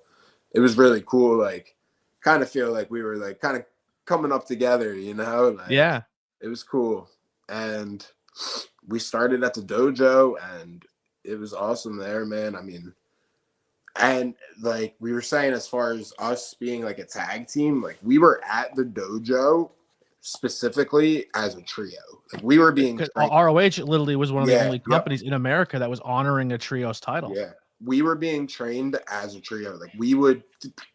Speaker 3: it was really cool. Like, kind of feel like we were like kind of coming up together, like,
Speaker 2: yeah,
Speaker 3: it was cool. And we started at the dojo, and it was awesome there, man. I mean, and like we were saying, as far as us being like a tag team, like we were at the dojo specifically as a trio. Like we were being
Speaker 2: ROH literally was one of the only companies in America that was honoring a trios title.
Speaker 3: Yeah, we were being trained as a trio. Like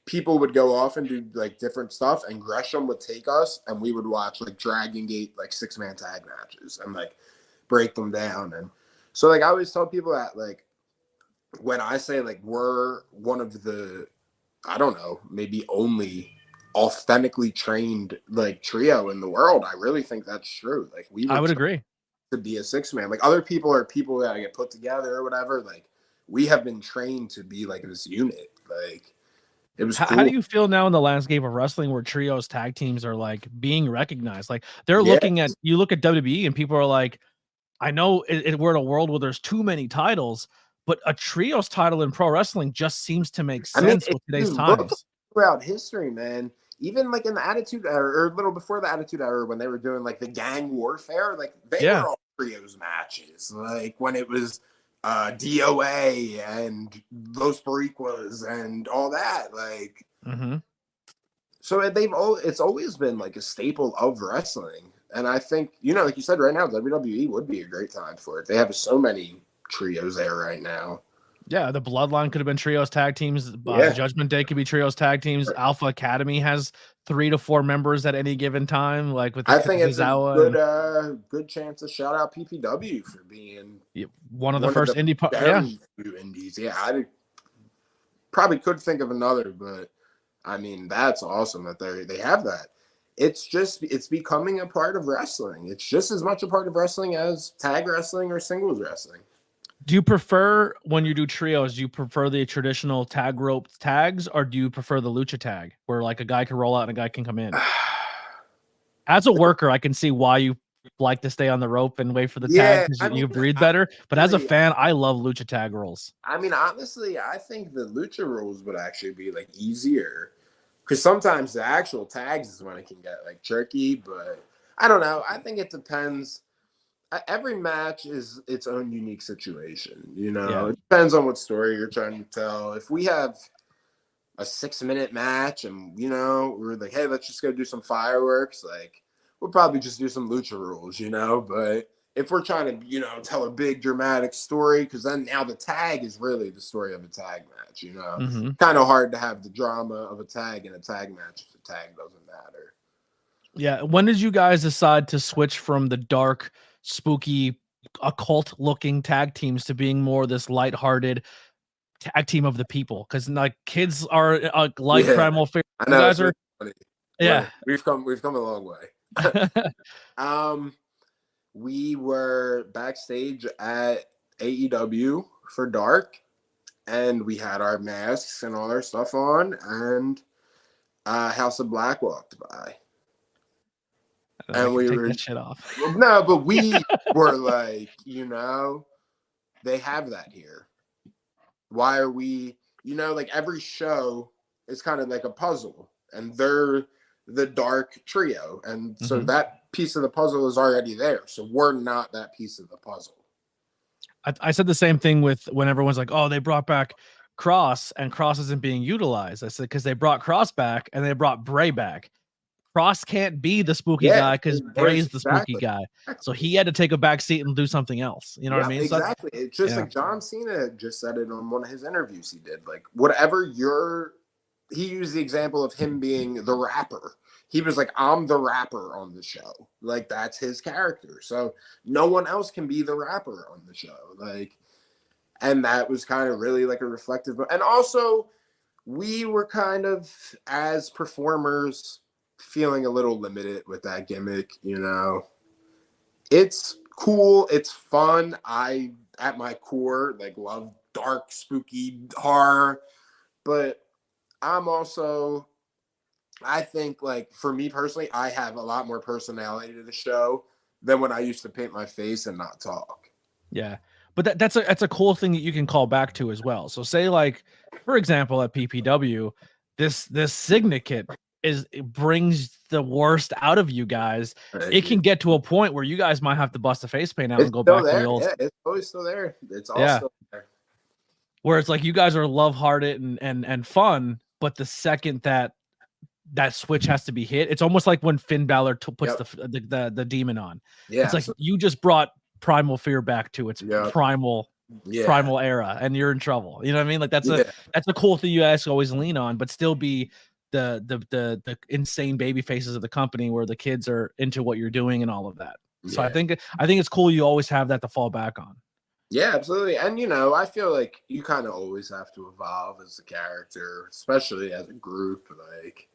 Speaker 3: people would go off and do like different stuff, and Gresham would take us, and we would watch like Dragon Gate like 6-man tag matches and like break them down. And so like I always tell people that like when I say like we're one of the, I don't know, maybe only authentically trained like trio in the world, I really think that's true. Like I would
Speaker 2: agree
Speaker 3: to be a 6-man. Like other people are people that get put together or whatever. Like we have been trained to be like this unit. Like it was cool.
Speaker 2: How do you feel now in the landscape of wrestling where trios tag teams are like being recognized? Like they're looking at, you look at WWE and people are like, I know we're in a world where there's too many titles, but a trios title in pro wrestling just seems to make sense with today's times.
Speaker 3: Throughout history, man, even like in the Attitude Era or a little before the Attitude Era, when they were doing like the gang warfare, like they were all trios matches. Like when it was DOA and Los Boricuas and all that, like. So it's always been like a staple of wrestling, and I think like you said, right now WWE would be a great time for it. They have so many trios there right now.
Speaker 2: Yeah, the Bloodline could have been trios tag teams. Judgment Day could be trios tag teams. Alpha Academy has 3 to 4 members at any given time. Like with
Speaker 3: I think it's a good chance to shout out PPW for being
Speaker 2: one of the first indie.
Speaker 3: Few indies. Yeah, I probably could think of another, but I mean that's awesome that they have that. It's becoming a part of wrestling. It's just as much a part of wrestling as tag wrestling or singles wrestling.
Speaker 2: Do you prefer, when you do trios, do you prefer the traditional tag rope tags, or do you prefer the lucha tag where like a guy can roll out and a guy can come in? As a worker, I can see why you like to stay on the rope and wait for the tag because you breathe better. But as a fan, I love lucha tag rules. I
Speaker 3: mean, honestly, I think the lucha rules would actually be like easier because sometimes the actual tags is when it can get like tricky. But I don't know. I think it depends. Every match is its own unique situation, It depends on what story you're trying to tell. If we have a 6-minute match and we're like, hey, let's just go do some fireworks, like we'll probably just do some lucha rules, but if we're trying to, tell a big dramatic story, because then now the tag is really the story of a tag match, kind of hard to have the drama of a tag in a tag match if the tag doesn't matter.
Speaker 2: Yeah. When did you guys decide to switch from the dark, spooky, occult looking tag teams to being more this lighthearted tag team of the people? Because like kids are like Primal Fear.
Speaker 3: I know,
Speaker 2: you guys are
Speaker 3: really funny.
Speaker 2: yeah.
Speaker 3: We've come a long way. We were backstage at AEW for Dark, and we had our masks and all our stuff on, and House of Black walked by. And we
Speaker 2: take
Speaker 3: were
Speaker 2: that shit off.
Speaker 3: No, but we were like, they have that here. Why are we, like every show is kind of like a puzzle, and they're the Dark trio, and so that piece of the puzzle is already there. So we're not that piece of the puzzle.
Speaker 2: I said the same thing with when everyone's like, oh, they brought back Cross and Cross isn't being utilized. I said, because they brought Cross back and they brought Bray back. Cross can't be the spooky guy because Bray's the spooky guy. So he had to take a back seat and do something else. You know what I mean?
Speaker 3: Exactly. So, it's just like John Cena just said it on one of his interviews he did. Like, whatever he used the example of him being the rapper. He was like, I'm the rapper on the show. Like, that's his character. So no one else can be the rapper on the show. Like, and that was kind of really like a reflective. And also, we were kind of, as performers, feeling a little limited with that gimmick. It's cool. It's fun. I, at my core, like, love dark, spooky horror. But I'm also... I think, like, for me personally, I have a lot more personality to the show than when I used to paint my face and not talk.
Speaker 2: Yeah. But that's a cool thing that you can call back to as well. So say, like, for example, at PPW, this syndicate it brings the worst out of you guys. It can get to a point where you guys might have to bust a face paint out and go back to the old.
Speaker 3: Yeah, it's always still there. It's all still there.
Speaker 2: Where it's like you guys are love-hearted and fun, but the second that switch has to be hit, it's almost like when Finn Balor puts the demon on. Yeah, it's like you just brought Primal Fear back to its primal era, and you're in trouble. You know what I mean? Like that's a cool thing you guys always lean on, but still be the insane baby faces of the company where the kids are into what you're doing and all of that. So I think it's cool you always have that to fall back on.
Speaker 3: Yeah, absolutely. And I feel like you kind of always have to evolve as a character, especially as a group. Like,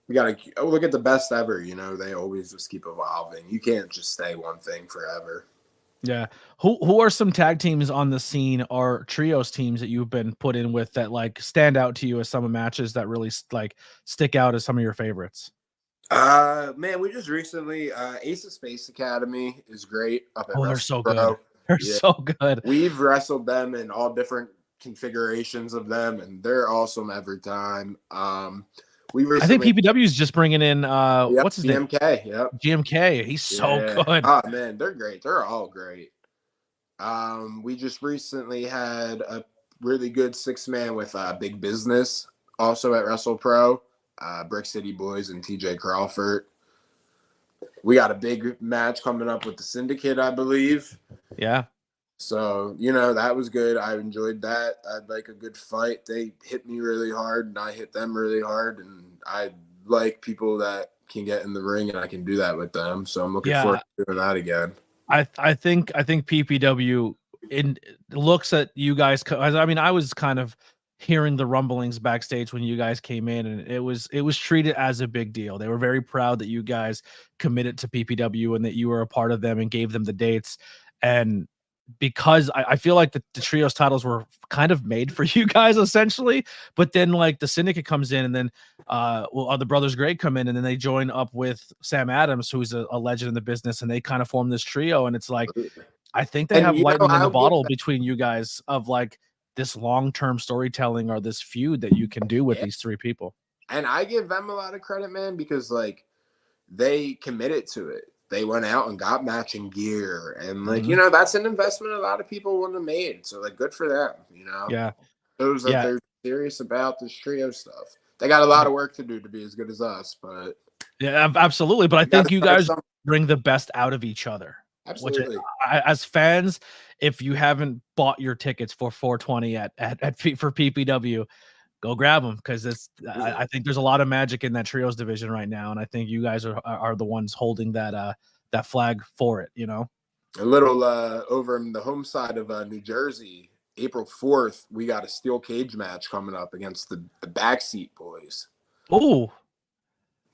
Speaker 3: we gotta look at the best ever. They always just keep evolving. You can't just stay one thing forever.
Speaker 2: Yeah. Who are some tag teams on the scene or trios teams that you've been put in with that like stand out to you as some matches that really like stick out as some of your favorites?
Speaker 3: Man, we just recently Ace of Space Academy is great.
Speaker 2: They're so good. They're so good.
Speaker 3: We've wrestled them in all different configurations of them, and they're awesome every time. I
Speaker 2: think PPW is just bringing in what's his name?
Speaker 3: GMK. Yep.
Speaker 2: GMK. He's so good.
Speaker 3: Oh man, they're great. They're all great. We just recently had a really good 6-man with Big Business, also at WrestlePro. Brick City Boys and TJ Crawford. We got a big match coming up with the Syndicate, I believe.
Speaker 2: Yeah.
Speaker 3: So, that was good. I enjoyed that. I'd like a good fight. They hit me really hard, and I hit them really hard. And I like people that can get in the ring, and I can do that with them. So I'm looking forward to doing that again. I think PPW looks at you guys. I mean, I was kind of hearing the rumblings backstage when you guys came in, and it was treated as a big deal. They were very proud that you guys committed to PPW and that you were a part of them and gave them the dates. And because I feel like the trios titles were kind of made for you guys essentially, but then like the Syndicate comes in, and then the Brothers Great come in, and then they join up with Sam Adams, who's a legend in the business, and they kind of form this trio. And it's like, I think they have lightning in the bottle between you guys of like this long-term storytelling or this feud that you can do with these three people. And I give them a lot of credit, man, because like they committed to it. They went out and got matching gear, and like, that's an investment a lot of people wouldn't have made. So like, good for them,
Speaker 2: Yeah.
Speaker 3: Shows that they're serious about this trio stuff. They got a lot of work to do to be as good as us, but
Speaker 2: yeah, absolutely. But I think you guys, bring the best out of each other.
Speaker 3: Absolutely.
Speaker 2: Which, as fans, if you haven't bought your tickets for 420 for PPW, go grab them, because I think there's a lot of magic in that trios division right now, and I think you guys are the ones holding that flag for it. You know,
Speaker 3: a little over on the home side of New Jersey, April 4th, we got a steel cage match coming up against the Backseat Boys.
Speaker 2: Oh,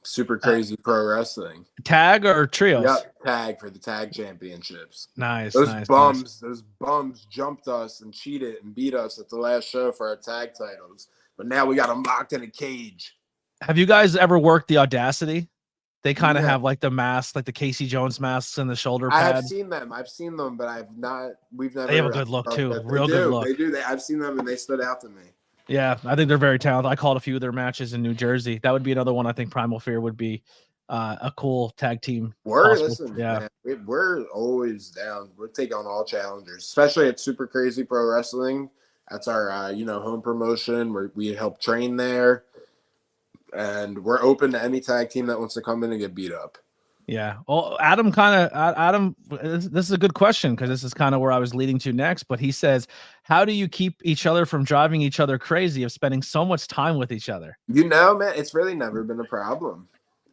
Speaker 3: super crazy pro wrestling.
Speaker 2: Tag or trios?
Speaker 3: Yep, tag for the tag championships.
Speaker 2: Nice.
Speaker 3: Those bums jumped us and cheated and beat us at the last show for our tag titles. But now we got them locked in a cage.
Speaker 2: Have you guys ever worked the Audacity? They kind of have like the masks, like the Casey Jones masks and the shoulder pads.
Speaker 3: I've seen them, but I've not. We've never.
Speaker 2: They have a good look too. Real good look.
Speaker 3: They do. I've seen them and they stood out to me.
Speaker 2: Yeah, I think they're very talented. I called a few of their matches in New Jersey. That would be another one. I think Primal Fear would be a cool tag team.
Speaker 3: Man, we're always down. We'll take on all challengers, especially at Super Crazy Pro Wrestling. That's our home promotion where we help train there, and we're open to any tag team that wants to come in and get beat up.
Speaker 2: Yeah. Well, Adam, this is a good question, because this is kind of where I was leading to next. But he says, how do you keep each other from driving each other crazy of spending so much time with each other?
Speaker 3: Man, it's really never been a problem.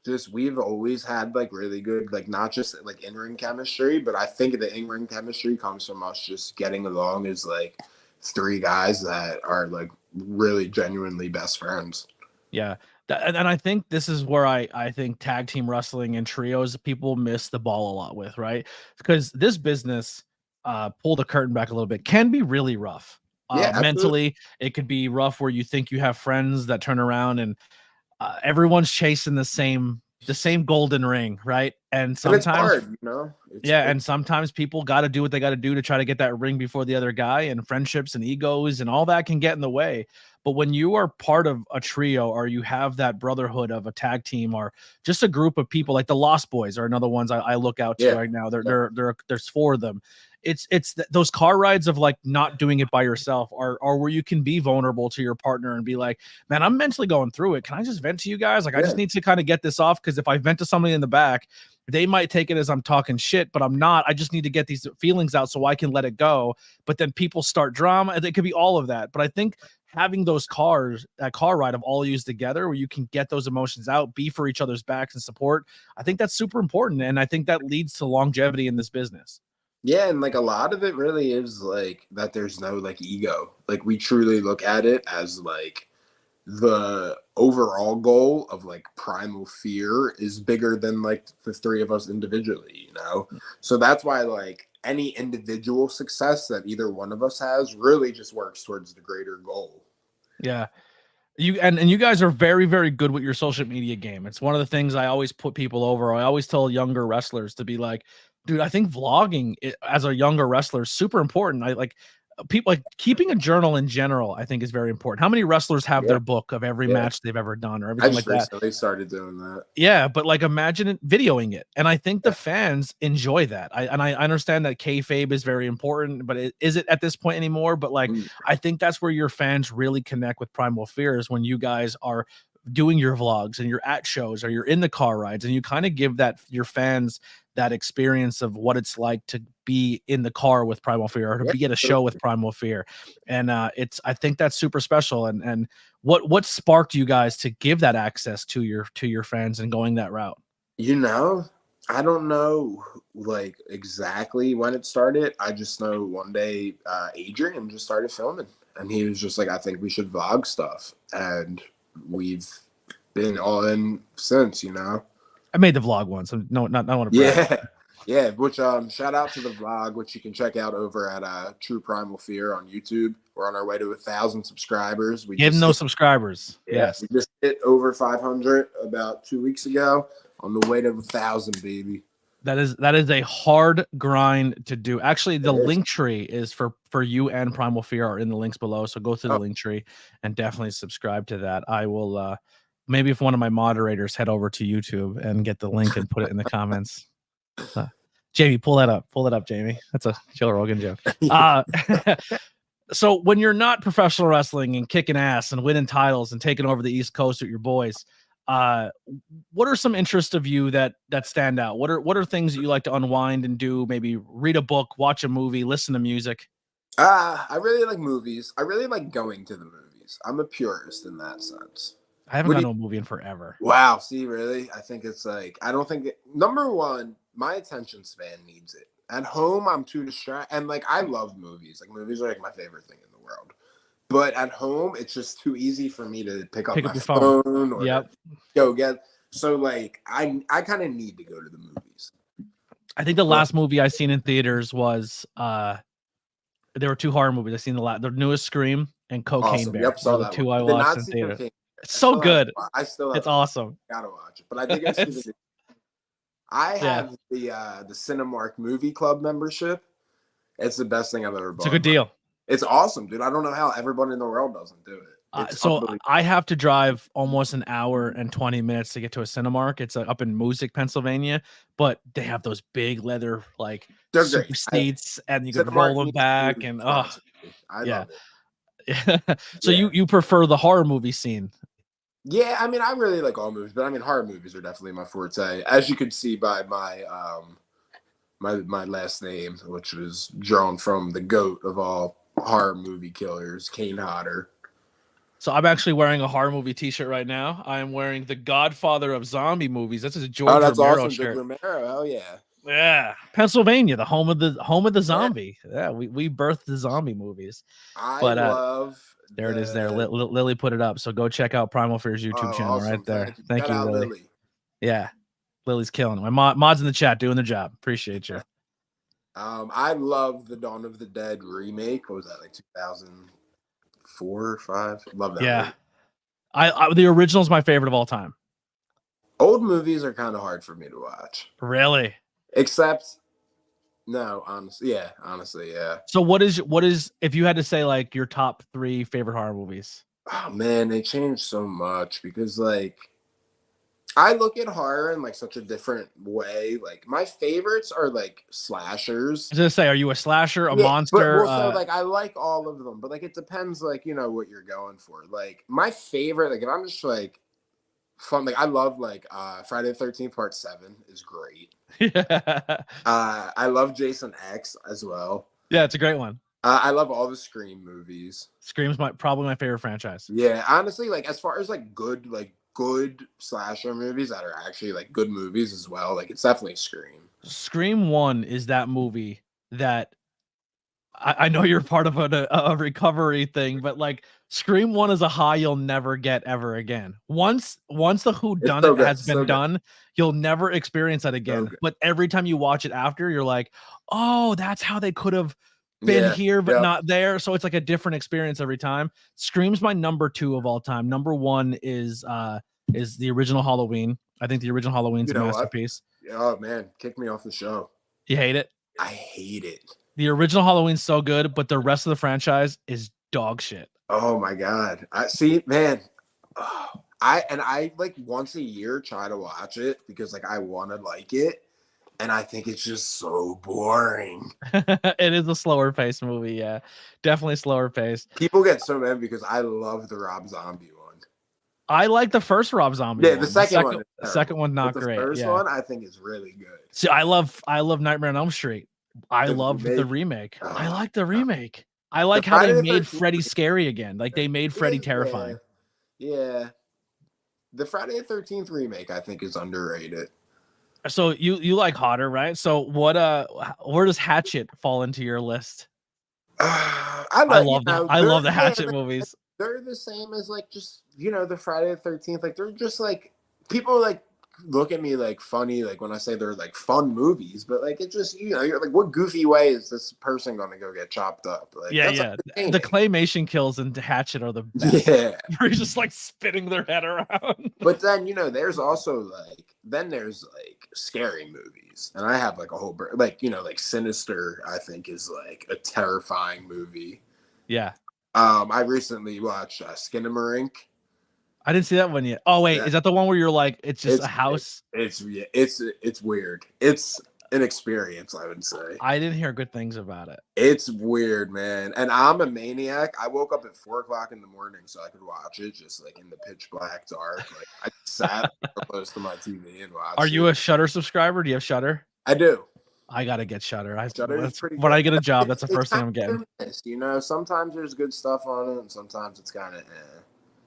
Speaker 3: Just we've always had like really good, like not just like in-ring chemistry, but I think the in-ring chemistry comes from us just getting along as like three guys that are like really genuinely best friends.
Speaker 2: Yeah. And I think this is where I think tag team wrestling and trios, people miss the ball a lot with, right? Because this business, pull the curtain back a little bit, can be really rough. Mentally, it could be rough where you think you have friends that turn around and everyone's chasing the same golden ring, right? And sometimes
Speaker 3: it's hard,
Speaker 2: and sometimes people got to do what they got to do to try to get that ring before the other guy, and friendships and egos and all that can get in the way. But when you are part of a trio, or you have that brotherhood of a tag team, or just a group of people, like the Lost Boys are another ones I look out to right now. There's four of them. It's those car rides of like not doing it by yourself, or where you can be vulnerable to your partner and be like, man, I'm mentally going through it. Can I just vent to you guys? Like, I just need to kind of get this off, because if I vent to somebody in the back, they might take it as I'm talking shit, but I'm not. I just need to get these feelings out so I can let it go. But then people start drama, and it could be all of that. But I think having that car ride of all used together, where you can get those emotions out, be for each other's backs and support, I think that's super important. And I think that leads to longevity in this business.
Speaker 3: Yeah, and like a lot of it really is like that there's no like ego. Like we truly look at it as like the overall goal of like Primal Fear is bigger than like the three of us individually, So that's why like any individual success that either one of us has really just works towards the greater goal.
Speaker 2: Yeah. And you guys are very, very good with your social media game. It's one of the things I always put people over. I always tell younger wrestlers to be like, dude, I think vlogging as a younger wrestler is super important. I like people like keeping a journal in general, I think is very important. How many wrestlers have their book of every match they've ever done or everything like that?
Speaker 3: They started doing that.
Speaker 2: Yeah, but like imagine it videoing it. And I think the fans enjoy that. I understand that kayfabe is very important, but is it at this point anymore? But like, I think that's where your fans really connect with Primal Fear, is when you guys are doing your vlogs and you're at shows or you're in the car rides, and you kind of give your fans that experience of what it's like to be in the car with Primal Fear, or to be at a show with Primal Fear. And I think that's super special. And what sparked you guys to give that access to your fans and going that route?
Speaker 3: I don't know like exactly when it started. I just know one day Adrian just started filming, and he was just like, I think we should vlog stuff. And we've been all in since,
Speaker 2: I made the vlog once. So not want to brag.
Speaker 3: Yeah. Which shout out to the vlog, which you can check out over at True Primal Fear on YouTube. We're on our way to 1,000 subscribers.
Speaker 2: Getting those subscribers.
Speaker 3: Yes, we just hit over 500 about 2 weeks ago. On the way to 1,000, baby.
Speaker 2: That is a hard grind to do. Actually, the link tree is for you and Primal Fear are in the links below. So go to the link tree and definitely subscribe to that. I will maybe if one of my moderators head over to YouTube and get the link and put it in the comments. Jamie, pull that up, Jamie. That's a Joe Rogan joke. So when you're not professional wrestling and kicking ass and winning titles and taking over the East Coast with your boys, What are some interests of you that stand out? What are things that you like to unwind and do? Maybe read a book, watch a movie, listen to music.
Speaker 3: I really like movies. I really like going to the movies. I'm a purist in that sense.
Speaker 2: I haven't gone to a movie in forever.
Speaker 3: Wow. See, really? I think it's like, I don't think number one, my attention span needs it. At home, I'm too distracted. And like, I love movies. Like, movies are like my favorite thing in the world. But at home, it's just too easy for me to pick up my
Speaker 2: your
Speaker 3: phone or
Speaker 2: yep.
Speaker 3: go get. So like, I kind of need to go to the movies.
Speaker 2: I think the last movie I seen in theaters was there were two horror movies. I seen the newest Scream and Cocaine Bear.
Speaker 3: Yep, saw
Speaker 2: the
Speaker 3: that
Speaker 2: two
Speaker 3: one.
Speaker 2: I watched in theaters. It's so good. It's awesome.
Speaker 3: Gotta watch it. But I think I have the Cinemark Movie Club membership. It's the best thing I've ever bought.
Speaker 2: It's a good deal.
Speaker 3: It's awesome, dude. I don't know how everyone in the world doesn't do it.
Speaker 2: So I have to drive almost an hour and 20 minutes to get to a Cinemark. It's up in Moosic, Pennsylvania, but they have those big leather super seats, and you can roll them back. And I love it. So you prefer the horror movie scene?
Speaker 3: Yeah, I mean, I really like all movies, but I mean, horror movies are definitely my forte, as you could see by my my last name, which was drawn from the GOAT of all horror movie killers, Kane Hodder.
Speaker 2: So I'm actually wearing a horror movie T-shirt right now. I am wearing the Godfather of zombie movies. That's a George Romero shirt.
Speaker 3: Romero, hell yeah.
Speaker 2: Yeah, Pennsylvania, the home of the zombie. Yeah, we birthed the zombie movies.
Speaker 3: I love.
Speaker 2: There it is. There, Lily put it up. So go check out Primal Fear's YouTube channel right there. Thank you, Lily. Yeah, Lily's killing it. My mods in the chat doing their job. Appreciate you.
Speaker 3: I love the Dawn of the Dead remake. What was that, like 2004 or 5? Love that.
Speaker 2: Yeah, I the original is my favorite of all time.
Speaker 3: Old movies are kind of hard for me to watch.
Speaker 2: Really?
Speaker 3: Except, no, honestly, yeah.
Speaker 2: So what is if you had to say like your top 3 favorite horror movies?
Speaker 3: Oh man, they changed so much because like I look at horror in like such a different way. Like my favorites are like slashers.
Speaker 2: I was gonna say, are you a slasher, a monster?
Speaker 3: So like I like all of them, but like it depends, like, you know, what you're going for. Like my favorite, like if I'm just like fun, like I love like Friday the 13th Part 7 is great.
Speaker 2: Yeah.
Speaker 3: I love Jason X as well.
Speaker 2: Yeah, it's a great one.
Speaker 3: I love all the Scream movies.
Speaker 2: Scream's probably my favorite franchise.
Speaker 3: Yeah, honestly, like as far as like good slasher movies that are actually like good movies as well, like it's definitely Scream.
Speaker 2: Scream 1 is that movie that I know you're part of a recovery thing, but like Scream 1 is a high you'll never get ever again. Once the whodunit has been done, you'll never experience that again. But every time you watch it after, you're like, oh, that's how they could have been here but not there. So it's like a different experience every time. Scream's my number 2 of all time. Number 1 is the original Halloween. I think the original Halloween's a masterpiece.
Speaker 3: Oh man, kick me off the show.
Speaker 2: You hate it?
Speaker 3: I hate it.
Speaker 2: The original Halloween's so good, but the rest of the franchise is dog shit.
Speaker 3: Oh my god. I see, man. I like once a year try to watch it because like I want to like it, and I think it's just so boring.
Speaker 2: It is a slower paced movie, yeah. Definitely slower paced.
Speaker 3: People get so mad because I love the Rob Zombie one.
Speaker 2: I like the first Rob Zombie.
Speaker 3: Yeah, the second one.
Speaker 2: The second one's not great.
Speaker 3: The first one I think is really good.
Speaker 2: See, I love Nightmare on Elm Street. I love the remake. I like the remake. I like how they made Freddy scary again. Like they made Freddy terrifying.
Speaker 3: Yeah. The Friday the 13th remake I think is underrated.
Speaker 2: So you like Hodder, right? So what where does Hatchet fall into your list? I love the Hatchet movies.
Speaker 3: They're the same as like just, you know, the Friday the 13th. Like they're just like people like look at me like funny, like when I say they're like fun movies, but like it just, you know, you're like, what goofy way is this person gonna go get chopped up? Like,
Speaker 2: yeah. The claymation kills in Hatchet are the best. Yeah, where he's just like spinning their head around.
Speaker 3: But then, you know, there's also there's scary movies, and I have like a whole like, you know, like Sinister I think is like a terrifying movie.
Speaker 2: Yeah.
Speaker 3: I recently watched Skinamarink.
Speaker 2: I didn't see that one yet. Oh wait, is that the one where you're like, it's just a house?
Speaker 3: It's weird. It's an experience, I would say.
Speaker 2: I didn't hear good things about it.
Speaker 3: It's weird, man. And I'm a maniac. I woke up at 4:00 in the morning so I could watch it, just like in the pitch black dark. Like I sat close to my TV and watched.
Speaker 2: Are you a Shudder subscriber? Do you have Shudder?
Speaker 3: I do.
Speaker 2: I gotta get Shudder.
Speaker 3: When
Speaker 2: I get a job, that's the first thing I'm getting.
Speaker 3: You know, sometimes there's good stuff on it, and sometimes it's kind of.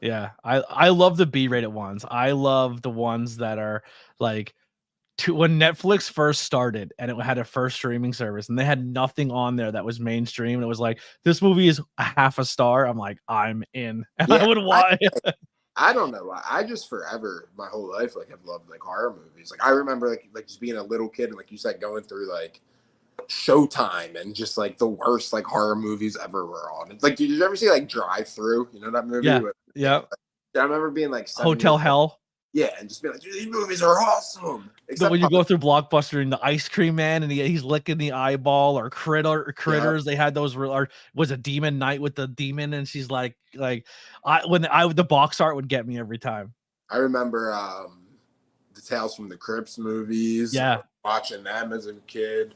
Speaker 2: Yeah, I love the B-rated ones. I love the ones that are like. When Netflix first started and it had a first streaming service and they had nothing on there that was mainstream and it was like, this movie is a half a star, I'm like, I'm in. And I would watch.
Speaker 3: I don't know why. I just forever, my whole life, like have loved like horror movies. Like I remember like just being a little kid and like you said, going through like Showtime and just like the worst like horror movies ever were on. It's like, did you ever see like Drive Through? You know that movie?
Speaker 2: Yeah.
Speaker 3: I remember being like
Speaker 2: Hotel Hell.
Speaker 3: Yeah, and just be like, dude, these movies are awesome.
Speaker 2: Except when you go through Blockbuster and the Ice Cream Man and he's licking the eyeball or critters, they had those. Or was a Demon Night with the demon and she's like the box art would get me every time.
Speaker 3: I remember the Tales from the Crypts movies.
Speaker 2: Yeah,
Speaker 3: watching them as a kid.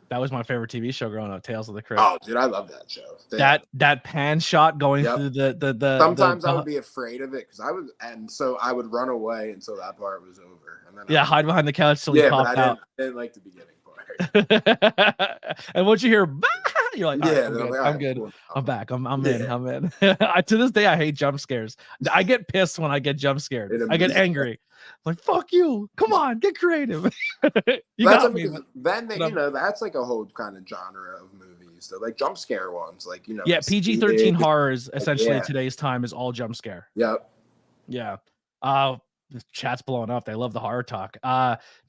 Speaker 2: That was my favorite TV show growing up, Tales of the Crypt.
Speaker 3: Oh, dude, I love that show.
Speaker 2: That pan shot going through the.
Speaker 3: Sometimes I would be afraid of it because so I would run away until that part was over, and then
Speaker 2: hide behind the couch till he popped out.
Speaker 3: I didn't like the beginning part.
Speaker 2: And once you hear, you're like, I'm good.
Speaker 3: Cool.
Speaker 2: I'm back. I'm in. To this day, I hate jump scares. I get pissed when I get jump scared. I get angry. I'm like, fuck you. Come on, get creative. Got me.
Speaker 3: Then that's like a whole kind of genre of movies. So like jump scare ones, like
Speaker 2: PG-13 horrors essentially today's time is all jump scare.
Speaker 3: Yep.
Speaker 2: Yeah. The chat's blowing up. They love the horror talk.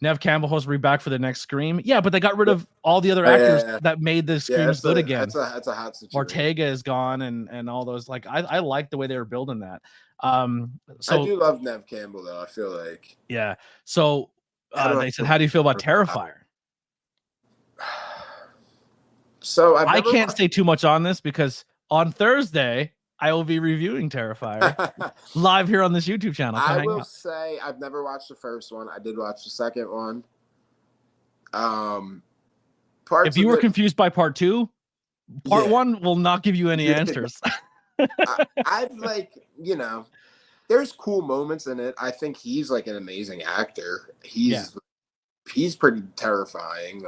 Speaker 2: Nev Campbell hosts be back for the next Scream. Yeah, but they got rid of all the other actors that made the Screams good again.
Speaker 3: That's a hot situation.
Speaker 2: Ortega is gone and all those. Like I like the way they were building that. So
Speaker 3: I do love Nev Campbell though. I feel like
Speaker 2: So they said, how do you feel about Terrifier?
Speaker 3: So
Speaker 2: I can't say too much on this because on Thursday I will be reviewing Terrifier live here on this YouTube channel.
Speaker 3: I will say I've never watched the first one. I did watch the second one. If
Speaker 2: you were confused by part 2, part 1 will not give you any answers.
Speaker 3: I've there's cool moments in it. I think he's like an amazing actor. He's pretty terrifying.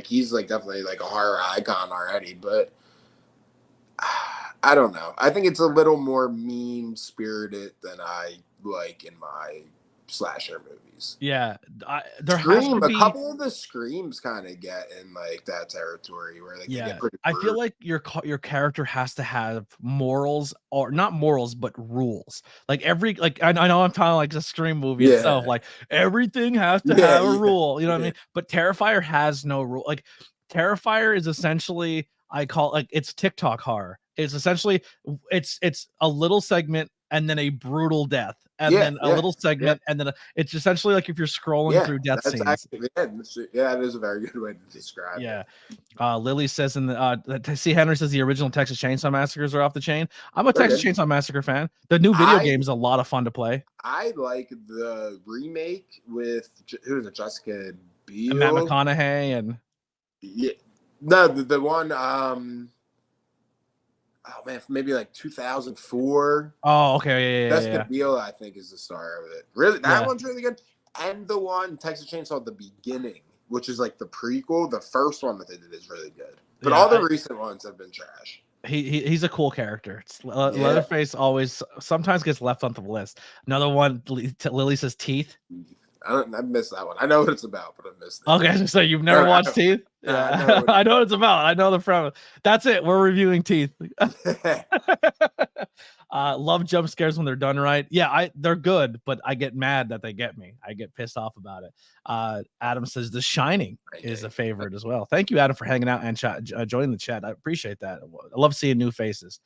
Speaker 3: He's like definitely like a horror icon already, but I don't know. I think it's a little more mean spirited than I like in my slasher movies.
Speaker 2: Yeah,
Speaker 3: a couple of the Screams kind of get in like that territory where they get pretty. I
Speaker 2: feel like your character has to have morals, or not morals, but rules. Like I know I'm talking like a Scream movie itself. Like everything has to have a rule. You know what I mean? But Terrifier has no rule. Like Terrifier is essentially, I call it's TikTok horror. It's essentially it's a little segment and then a brutal death, and then a little segment, and then it's essentially like if you're scrolling through death scenes.
Speaker 3: That is a very good way to describe it.
Speaker 2: Lily says C. Henry says the original Texas Chainsaw Massacres are off the chain. I'm a Texas Chainsaw Massacre fan. The new video game is a lot of fun to play.
Speaker 3: I like the remake with who is it? Jessica Biel,
Speaker 2: and Matt McConaughey, and
Speaker 3: the one. Oh man, maybe like 2004.
Speaker 2: Oh, okay,
Speaker 3: Jessica Biel, I think, is the star of it. Really, that one's really good. And the one Texas Chainsaw the Beginning, which is like the prequel. The first one that they did is really good, but all the recent ones have been trash.
Speaker 2: He's a cool character. Leatherface always sometimes gets left on the list. Another one, Lily says Teeth.
Speaker 3: I missed that one. I know what it's about, but I missed it.
Speaker 2: Okay, so you've never watched Teeth? Yeah, I know what it's about. I know the premise. That's it. We're reviewing Teeth. Love jump scares when they're done right. Yeah, they're good, but I get mad that they get me. I get pissed off about it. Adam says The Shining is a favorite as well. Thank you, Adam, for hanging out and joining the chat. I appreciate that. I love seeing new faces.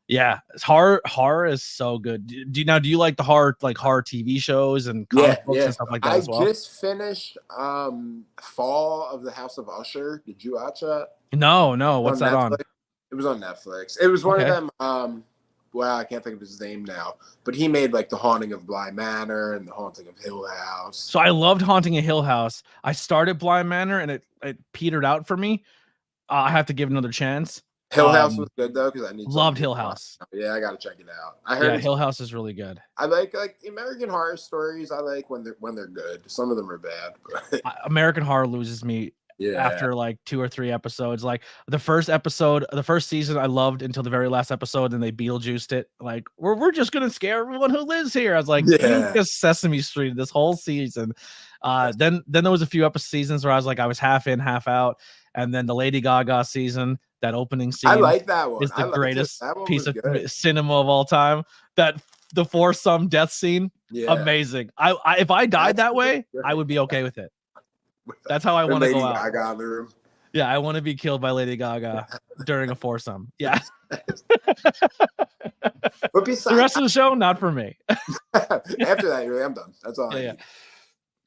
Speaker 2: Yeah, horror is so good. Do you like the horror TV shows and comic books and stuff like that as well?
Speaker 3: I just finished Fall of the House of Usher. Did you watch that?
Speaker 2: No. What's that
Speaker 3: Netflix?
Speaker 2: on?
Speaker 3: It was on Netflix. It was one of them well, I can't think of his name now, but he made like The Haunting of Bly Manor and The Haunting of Hill House.
Speaker 2: So I loved Haunting of Hill House. I started Bly Manor and it petered out for me. I have to give it another chance.
Speaker 3: Hill House was good though, because I need
Speaker 2: loved Hill House.
Speaker 3: Yeah, I gotta check it out. I heard
Speaker 2: Hill House is really good.
Speaker 3: I like American Horror Stories. I like when they're good. Some of them are bad, but
Speaker 2: American Horror loses me after like 2 or 3 episodes. Like the first season I loved until the very last episode, and they Beetlejuiced it. Like we're just gonna scare everyone who lives here. I was like, you just Sesame Street this whole season. Then there was a few seasons where I was like, I was half in, half out. And then the Lady Gaga season, that opening scene,
Speaker 3: I like that one.
Speaker 2: Is the greatest piece of cinema of all time. That the foursome death scene, amazing. If I died that way, I would be okay with it. That's how I want to go out.
Speaker 3: Gaga in the room.
Speaker 2: Yeah, I want to be killed by Lady Gaga during a foursome. Yeah.
Speaker 3: But besides,
Speaker 2: the rest of the show, not for me.
Speaker 3: After that, I'm done. That's all.
Speaker 2: Yeah.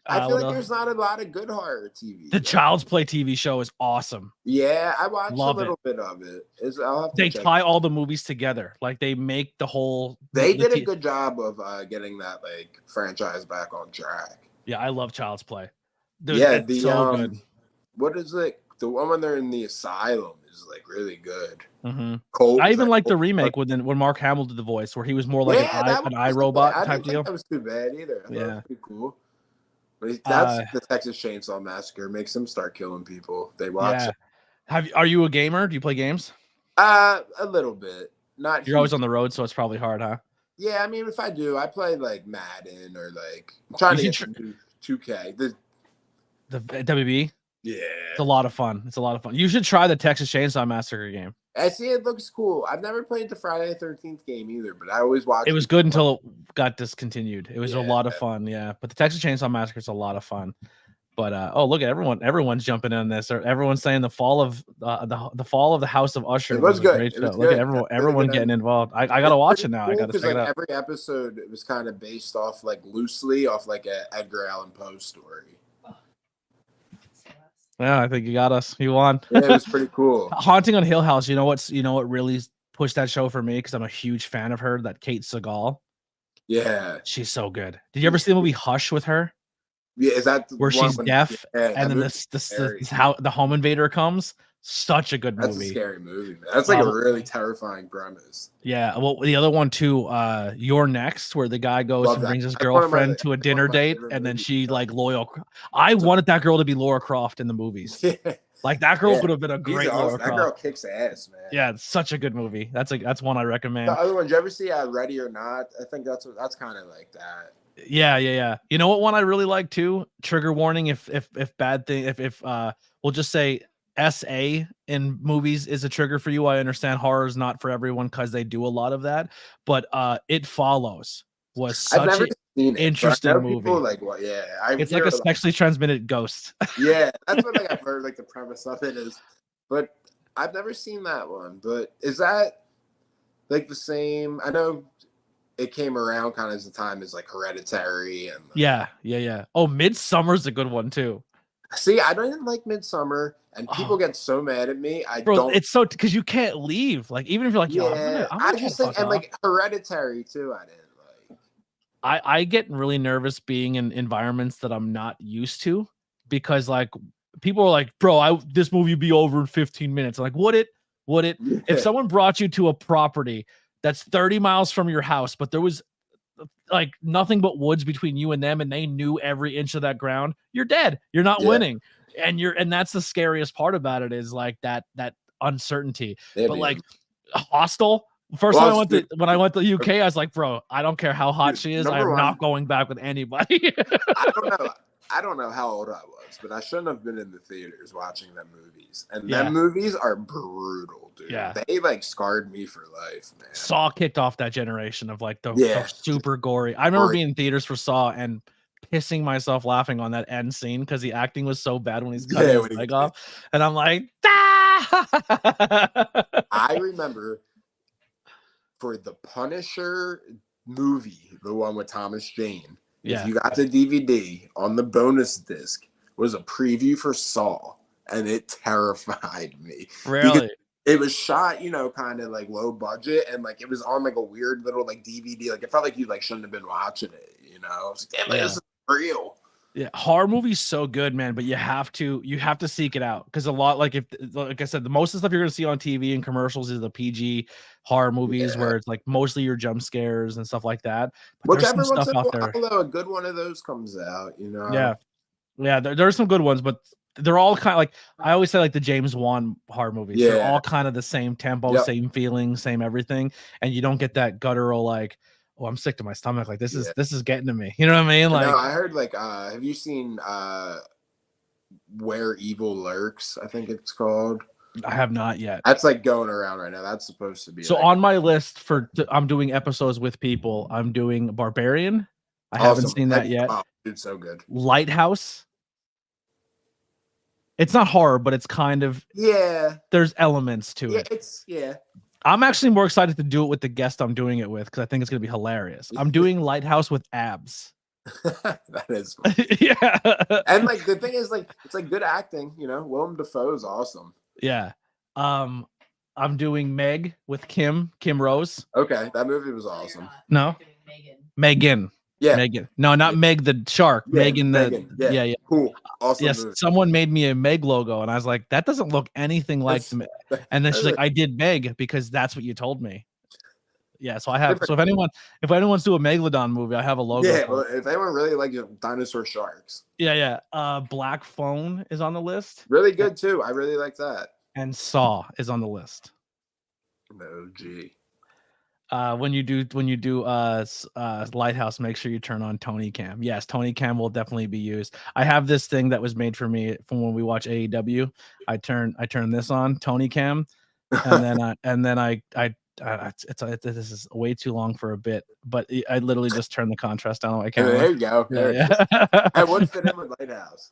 Speaker 3: I feel like there's not a lot of good horror TV.
Speaker 2: The Child's Play TV show is awesome.
Speaker 3: Yeah, I watched a little bit of it.
Speaker 2: They tie all the movies together. Like they make the whole.
Speaker 3: They did a good job of getting that like franchise back on track.
Speaker 2: Yeah, I love Child's Play. Dude,
Speaker 3: it's
Speaker 2: so good.
Speaker 3: What is it? The one when they're in the asylum is like really good.
Speaker 2: Mm-hmm.
Speaker 3: Cold.
Speaker 2: I even like the remake when Mark Hamill did the voice, where he was more like an iRobot type deal.
Speaker 3: That was too bad either. I thought it was pretty cool. But that's the Texas Chainsaw Massacre. Makes them start killing people. They watch it.
Speaker 2: Are you a gamer? Do you play games?
Speaker 3: A little bit. Not.
Speaker 2: You're always on the road, so it's probably hard, huh?
Speaker 3: Yeah, I mean, if I do, I play like Madden or like I'm trying to get 2K.
Speaker 2: The WB.
Speaker 3: Yeah,
Speaker 2: it's a lot of fun. You should try the Texas Chainsaw Massacre game.
Speaker 3: I see it looks cool. I've never played the Friday the 13th game either, but I always watch.
Speaker 2: It was good until it got discontinued. It was a lot of fun, but the Texas Chainsaw Massacre is a lot of fun. But look at everyone's jumping in this. Or everyone's saying the fall of the House of Usher was
Speaker 3: good.
Speaker 2: A great show. Look at everyone getting involved. I gotta watch it now. I gotta check it out.
Speaker 3: Every episode it was kind of based off loosely off like a Edgar Allan Poe story.
Speaker 2: Yeah, I think you got us. You won.
Speaker 3: Yeah, it was pretty cool.
Speaker 2: Haunting on Hill House. You know what really pushed that show for me, because I'm a huge fan of her. That Kate Segal.
Speaker 3: Yeah,
Speaker 2: she's so good. Did you ever see the movie Hush with her?
Speaker 3: Yeah, is that
Speaker 2: where she's deaf and then this how the home invader comes? Such a good movie.
Speaker 3: That's a scary movie, man. That's like a really terrifying premise.
Speaker 2: Yeah. Well, the other one too, You're Next, where the guy goes and brings his girlfriend to a dinner date, and then she loyal. I wanted that girl to be Laura Croft in the movies. Like that girl could have been a great Laura Croft.
Speaker 3: That girl kicks ass, man.
Speaker 2: Yeah, it's such a good movie. That's one I recommend.
Speaker 3: The other one, did you ever see Ready or Not? I think that's kind of like that.
Speaker 2: Yeah. You know what one I really like too? Trigger warning if bad thing if we'll just say SA in movies is a trigger for you. I understand horror is not for everyone because they do a lot of that, but It Follows was such an interesting movie. It's like a sexually transmitted ghost.
Speaker 3: Yeah, that's what I've heard. Like the premise of it is, but I've never seen that one. But is that like the same? I know it came around kind of as the time as like Hereditary and
Speaker 2: yeah. Oh, Midsummer's a good one too.
Speaker 3: See, I don't even like Midsommar, and people get so mad at me.
Speaker 2: It's so because you can't leave. Like even if you're like,
Speaker 3: I just think, and like Hereditary too. I didn't like.
Speaker 2: I get really nervous being in environments that I'm not used to, because like people are like, bro, this movie would be over in 15 minutes. I'm like, would it? Yeah. If someone brought you to a property that's 30 miles from your house, but there was like nothing but woods between you and them, and they knew every inch of that ground, you're dead. You're not winning. And that's the scariest part about it, is like that uncertainty. But like Hostel, when I went to the UK, I was like, bro, I don't care how hot she is, I'm not going back with anybody.
Speaker 3: I don't know how old I was, but I shouldn't have been in the theaters watching them movies. And them movies are brutal, dude. Yeah. They like scarred me for life, man.
Speaker 2: Saw kicked off that generation of like the super gory. I remember being in theaters for Saw and pissing myself laughing on that end scene because the acting was so bad when he's cutting his leg off. And I'm like,
Speaker 3: I remember for the Punisher movie, the one with Thomas Jane. If you got the DVD, on the bonus disc was a preview for Saw, and it terrified me.
Speaker 2: Really?
Speaker 3: It was shot, kind of like low budget, and like it was on like a weird little like DVD. Like it felt like you like shouldn't have been watching it. I was like, damn, this is real.
Speaker 2: Yeah, horror movies so good, man, but you have to seek it out because a lot, like I said, the most of the stuff you're gonna see on TV and commercials is the PG horror movies where it's like mostly your jump scares and stuff like that. But
Speaker 3: Which
Speaker 2: there's some stuff out there.
Speaker 3: Although a good one of those comes out,
Speaker 2: Yeah, there are some good ones, but they're all kind of like I always say, like the James Wan horror movies.
Speaker 3: Yeah.
Speaker 2: They're all kind of the same tempo, same feeling, same everything, and you don't get that guttural like, oh, I'm sick to my stomach. Like this is getting to me. You know what I mean? Like,
Speaker 3: no, I heard like, have you seen Where Evil Lurks? I think it's called.
Speaker 2: I have not yet.
Speaker 3: That's like going around right now. That's supposed to be.
Speaker 2: So
Speaker 3: like,
Speaker 2: on my list I'm doing episodes with people. I'm doing Barbarian. I haven't seen that yet.
Speaker 3: Oh, it's so good.
Speaker 2: Lighthouse. It's not horror, but it's kind of there's elements to it. I'm actually more excited to do it with the guest I'm doing it with because I think it's gonna be hilarious. I'm doing Lighthouse with abs.
Speaker 3: That is
Speaker 2: funny. Yeah.
Speaker 3: And like the thing is, like, it's like good acting, Willem Dafoe is awesome.
Speaker 2: Yeah. I'm doing Meg with Kim Rose.
Speaker 3: Okay, that movie was awesome.
Speaker 2: No, Megan.
Speaker 3: Yeah,
Speaker 2: Megan. No, not Meg the shark.
Speaker 3: Yeah,
Speaker 2: Megan. Yeah.
Speaker 3: Cool. Awesome.
Speaker 2: Yes,
Speaker 3: movie.
Speaker 2: someone made me a Meg logo, and I was like, that doesn't look anything like the Meg. And then she's like, I did Meg because that's what you told me. Yeah, so I have. So if anyone's do a Megalodon movie, I have a logo.
Speaker 3: Yeah, well, if anyone really likes dinosaur sharks.
Speaker 2: Yeah. Black Phone is on the list.
Speaker 3: Really good too. I really like that.
Speaker 2: And Saw is on the list.
Speaker 3: No, gee.
Speaker 2: When you do Lighthouse, make sure you turn on Tony Cam. Yes, Tony Cam will definitely be used. I have this thing that was made for me from when we watch AEW. I turn this on Tony Cam, and then I this is way too long for a bit, but I literally just turn the contrast down on my camera.
Speaker 3: There you go. I would fit in with Lighthouse.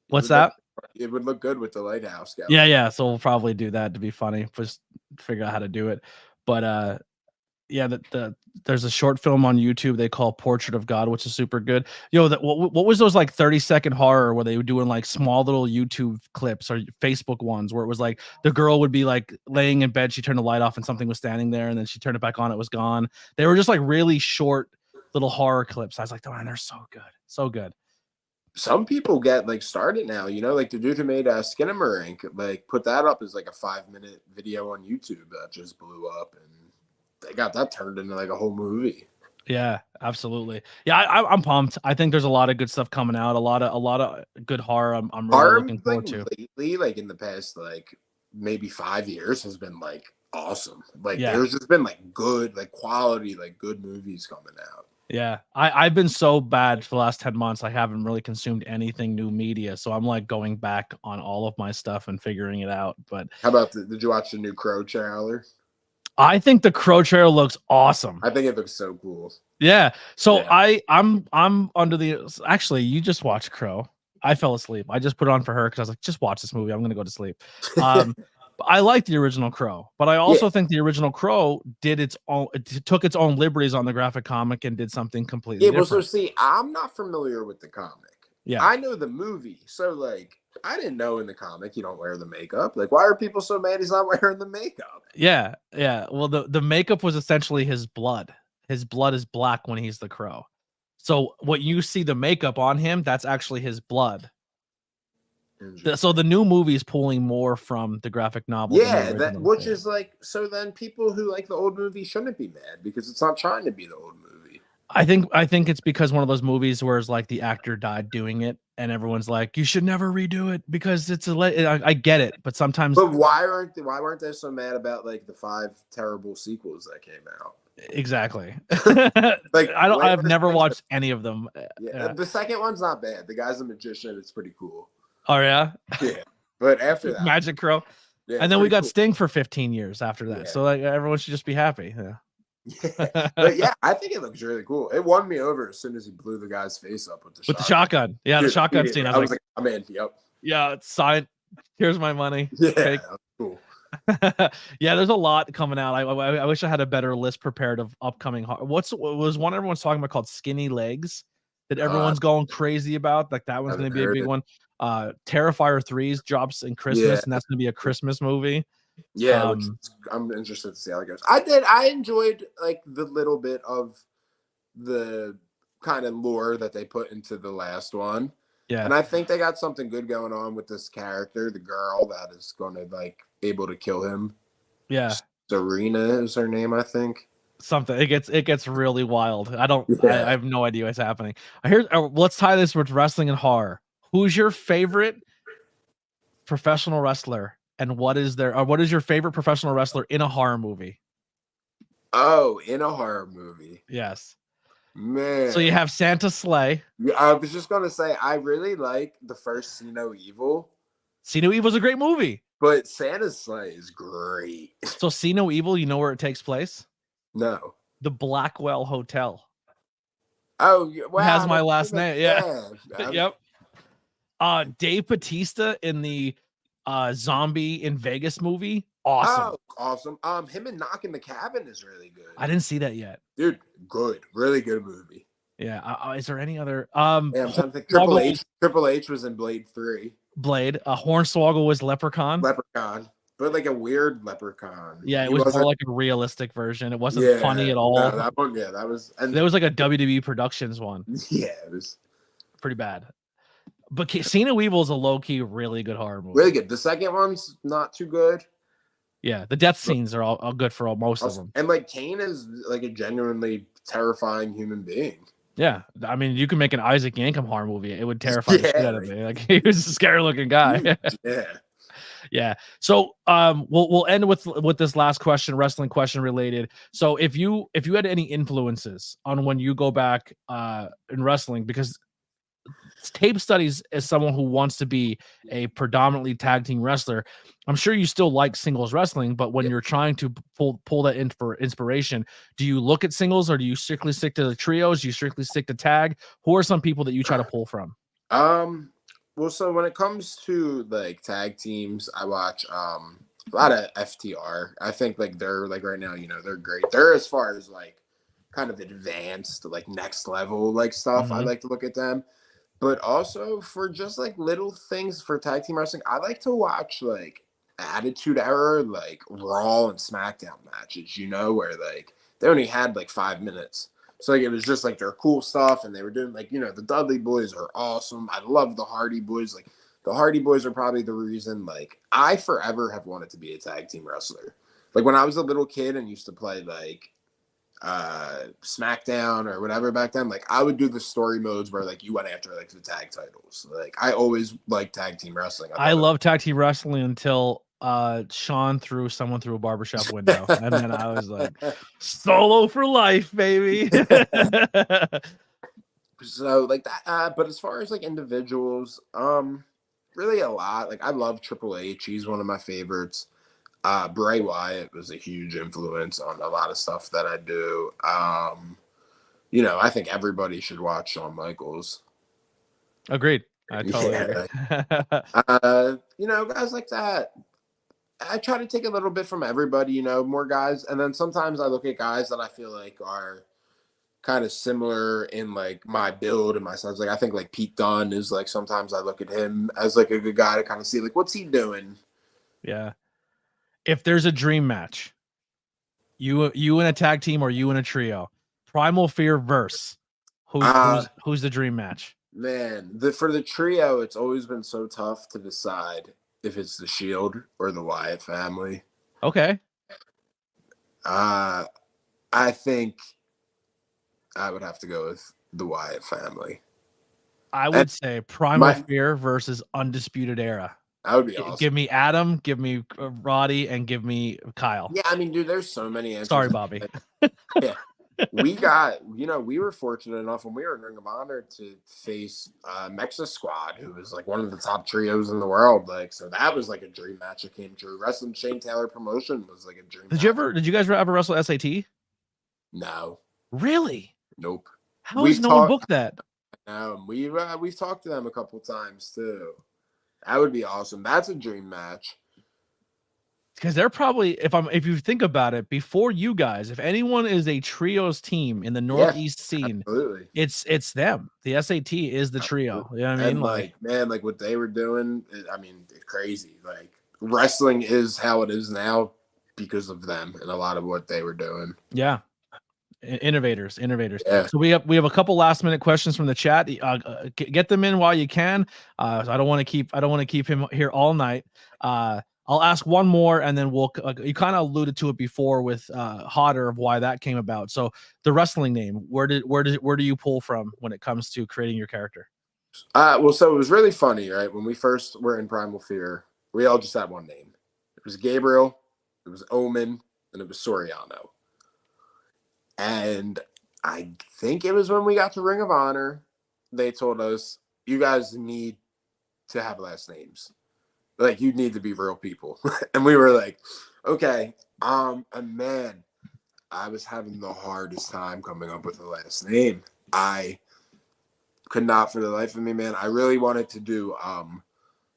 Speaker 2: What's that?
Speaker 3: It would look good with the Lighthouse guy.
Speaker 2: Yeah. So we'll probably do that to be funny. Just figure out how to do it. But there's a short film on YouTube they call Portrait of God, which is super good. What was those like 30-second horror where they were doing like small little YouTube clips or Facebook ones where it was like the girl would be like laying in bed, she turned the light off and something was standing there, and then she turned it back on, it was gone. They were just like really short little horror clips. I was like, man, they're so good.
Speaker 3: Some people get like started now, like the dude who made Skinamarink, like put that up as like a 5-minute video on YouTube that just blew up, and they got that turned into like a whole movie.
Speaker 2: Yeah, absolutely. Yeah, I'm pumped. I think there's a lot of good stuff coming out. A lot of good horror. I'm really looking forward to.
Speaker 3: Lately, like in the past, like maybe 5 years, has been like awesome. Like there's just been like good, like quality, like good movies coming out.
Speaker 2: Yeah, I've been so bad for the last 10 months. I haven't really consumed anything new media, so I'm like going back on all of my stuff and figuring it out. But
Speaker 3: how about did you watch the new Crow trailer?
Speaker 2: I think the Crow trailer looks awesome.
Speaker 3: I think it looks so cool.
Speaker 2: Yeah. So I'm under the. Actually, you just watched Crow. I fell asleep. I just put it on for her because I was like, just watch this movie. I'm gonna go to sleep. I like the original Crow, but I also think the original Crow did took its own liberties on the graphic comic and did something completely different.
Speaker 3: Well, so see, I'm not familiar with the comic.
Speaker 2: Yeah,
Speaker 3: I know the movie, so like I didn't know in the comic you don't wear the makeup. Like, why are people so mad he's not wearing the makeup?
Speaker 2: Yeah. Well, the makeup was essentially his blood. His blood is black when he's the Crow. So what you see the makeup on him, that's actually his blood. So the new movie is pulling more from the graphic novel.
Speaker 3: Yeah, which is like, so then people who like the old movie shouldn't be mad because it's not trying to be the old movie.
Speaker 2: I think it's because one of those movies where it's like the actor died doing it, and everyone's like, you should never redo it because it's I get it, but sometimes.
Speaker 3: But why weren't they so mad about like the 5 terrible sequels that came out?
Speaker 2: Exactly.
Speaker 3: Like
Speaker 2: I've never watched any of them.
Speaker 3: Yeah. The second one's not bad. The guy's a magician. It's pretty cool.
Speaker 2: Oh yeah.
Speaker 3: Yeah. But after that,
Speaker 2: Magic Crow. Yeah, and then we got Sting for 15 years after that. Yeah. So like everyone should just be happy. Yeah.
Speaker 3: But yeah, I think it looks really cool. It won me over as soon as he blew the guy's face up with the
Speaker 2: shotgun. Yeah, dude, the shotgun scene. I was like,
Speaker 3: I'm in. Yep.
Speaker 2: Yeah, it's signed. Here's my money.
Speaker 3: Yeah, cool.
Speaker 2: Yeah, there's a lot coming out. I wish I had a better list prepared of upcoming. What was one everyone's talking about called Skinny Legs that everyone's going crazy about? Like that one's going to be a big one. Terrifier 3's drops in Christmas, and that's going to be a Christmas movie.
Speaker 3: Yeah,
Speaker 2: Um,
Speaker 3: I'm interested to see how it goes. I enjoyed like the little bit of the kind of lore that they put into the last one.
Speaker 2: yeah,
Speaker 3: And I think they got something good going on with this character, the girl that is going to like able to kill him.
Speaker 2: yeah.
Speaker 3: Serena is her name, I think.
Speaker 2: Something it gets really wild. I
Speaker 3: Yeah.
Speaker 2: have no idea what's happening. Let's tie this with wrestling and horror. Who's your favorite professional wrestler, and what is your favorite professional wrestler in a horror movie?
Speaker 3: Oh, in a horror movie.
Speaker 2: Yes.
Speaker 3: Man.
Speaker 2: So you have Santa Slay.
Speaker 3: I was just gonna say I really like the first See No Evil,
Speaker 2: See No Evil's a great movie.
Speaker 3: but Santa's Sleigh is great.
Speaker 2: So See No Evil, you know where it takes place?
Speaker 3: No.
Speaker 2: The Blackwell Hotel.
Speaker 3: Oh, wow.
Speaker 2: Has my last name. Yeah.
Speaker 3: Yeah.
Speaker 2: Yep. Dave Bautista in the Zombie in Vegas movie. Awesome.
Speaker 3: Oh, awesome. Him and Knock in the Cabin is really good.
Speaker 2: I didn't see that yet.
Speaker 3: Dude, good. Really good movie.
Speaker 2: Yeah. Is there any other?
Speaker 3: Yeah, I'm trying to think. Triple H was in Blade 3.
Speaker 2: Blade. Hornswoggle was Leprechaun.
Speaker 3: Leprechaun. But like a weird leprechaun.
Speaker 2: Yeah, it was more like a realistic version. It wasn't funny at all.
Speaker 3: No, that one, that was. And
Speaker 2: there was like a WWE Productions one.
Speaker 3: Yeah, it was
Speaker 2: pretty bad. But See No Evil is a low key, really good horror movie.
Speaker 3: really good. The second one's not too good.
Speaker 2: Yeah, the death scenes are all good for most of them.
Speaker 3: And like Kane is like a genuinely terrifying human being.
Speaker 2: Yeah, I mean, you can make an Isaac Yankem horror movie. It would terrify the shit out of me. Like he was a scary looking guy.
Speaker 3: Yeah.
Speaker 2: Yeah. So we'll end with this last question, wrestling question related. So if you had any influences on when you go back in wrestling, because tape studies as someone who wants to be a predominantly tag team wrestler, I'm sure you still like singles wrestling, but when you're trying to pull that in for inspiration, do you look at singles or do you strictly stick to the trios? Do you strictly stick to tag? Who are some people that you try to pull from?
Speaker 3: Well, so when it comes to like tag teams, I watch a lot of FTR. I think like they're like right now, they're great. They're as far as like kind of advanced, like next level like stuff.
Speaker 2: Mm-hmm.
Speaker 3: I like to look at them. But also for just like little things for tag team wrestling, I like to watch like Attitude Era, like Raw and SmackDown matches, where like they only had like 5 minutes. So like it was just like their cool stuff, and they were doing like, the Dudley Boys are awesome. I love the Hardy Boys. Like the Hardy Boys are probably the reason like I forever have wanted to be a tag team wrestler. Like when I was a little kid and used to play like SmackDown or whatever back then, like I would do the story modes where like you went after like the tag titles. Like I always liked tag team wrestling.
Speaker 2: I love tag team wrestling until Sean threw someone through a barbershop window, and then I was like, solo for life, baby.
Speaker 3: So like that, but as far as like individuals, really a lot. Like I love Triple H. He's one of my favorites. Bray Wyatt was a huge influence on a lot of stuff that I do. I think everybody should watch Shawn Michaels.
Speaker 2: Agreed. I totally agree.
Speaker 3: Guys like that. I try to take a little bit from everybody, more guys. And then sometimes I look at guys that I feel like are kind of similar in like my build and my size. Like I think like Pete Dunne is like, sometimes I look at him as like a good guy to kind of see like, what's he doing?
Speaker 2: Yeah. If there's a dream match, you in a tag team or you in a trio, Primal Fear verse, who's the dream match?
Speaker 3: Man, for the trio, it's always been so tough to decide if it's the Shield or the Wyatt family.
Speaker 2: Okay.
Speaker 3: I think I would have to go with the Wyatt family.
Speaker 2: I would say Primal Fear versus Undisputed Era.
Speaker 3: That would be awesome.
Speaker 2: Give me Adam, give me Roddy, and give me Kyle.
Speaker 3: Yeah, I mean, dude, there's so many answers.
Speaker 2: Sorry, Bobby.
Speaker 3: Yeah. We were fortunate enough when we were in Ring of Honor to face Mexa Squad, who was like one of the top trios in the world. Like, so that was like a dream match that came true. Wrestling Shane Taylor promotion was like a dream match.
Speaker 2: Did you guys ever wrestle SAT?
Speaker 3: No.
Speaker 2: Really?
Speaker 3: Nope.
Speaker 2: How has no one booked that?
Speaker 3: No, we've talked to them a couple times too. That would be awesome. That's a dream match.
Speaker 2: Because they're probably, if you think about it, before you guys, if anyone is a trios team in the Northeast scene,
Speaker 3: absolutely.
Speaker 2: It's them. The SAT is the trio. You know what I mean?
Speaker 3: Like, man, like what they were doing, I mean, crazy. Like wrestling is how it is now because of them and a lot of what they were doing.
Speaker 2: Yeah. Innovators.
Speaker 3: Yeah.
Speaker 2: So we have a couple last minute questions from the chat. Get them in while you can. So I don't want to keep him here all night. I'll ask one more, and then we'll. You kind of alluded to it before with Hodder of why that came about. So the wrestling name, where do you pull from when it comes to creating your character?
Speaker 3: Well, so it was really funny, right? When we first were in Primal Fear, we all just had one name. It was Gabriel, it was Omen, and it was Soriano. And I think it was when we got to Ring of Honor, they told us, you guys need to have last names. Like, you need to be real people. And we were like, okay. And man, I was having the hardest time coming up with a last name. I could not for the life of me, man. I really wanted to do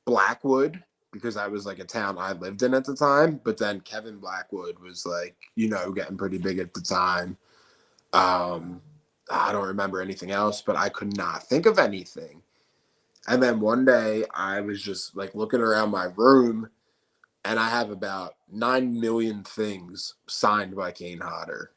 Speaker 3: Blackwood because that was like a town I lived in at the time. But then Kevin Blackwood was like, getting pretty big at the time. I don't remember anything else, but I could not think of anything. And then one day I was just like looking around my room and I have about 9 million things signed by Kane Hodder.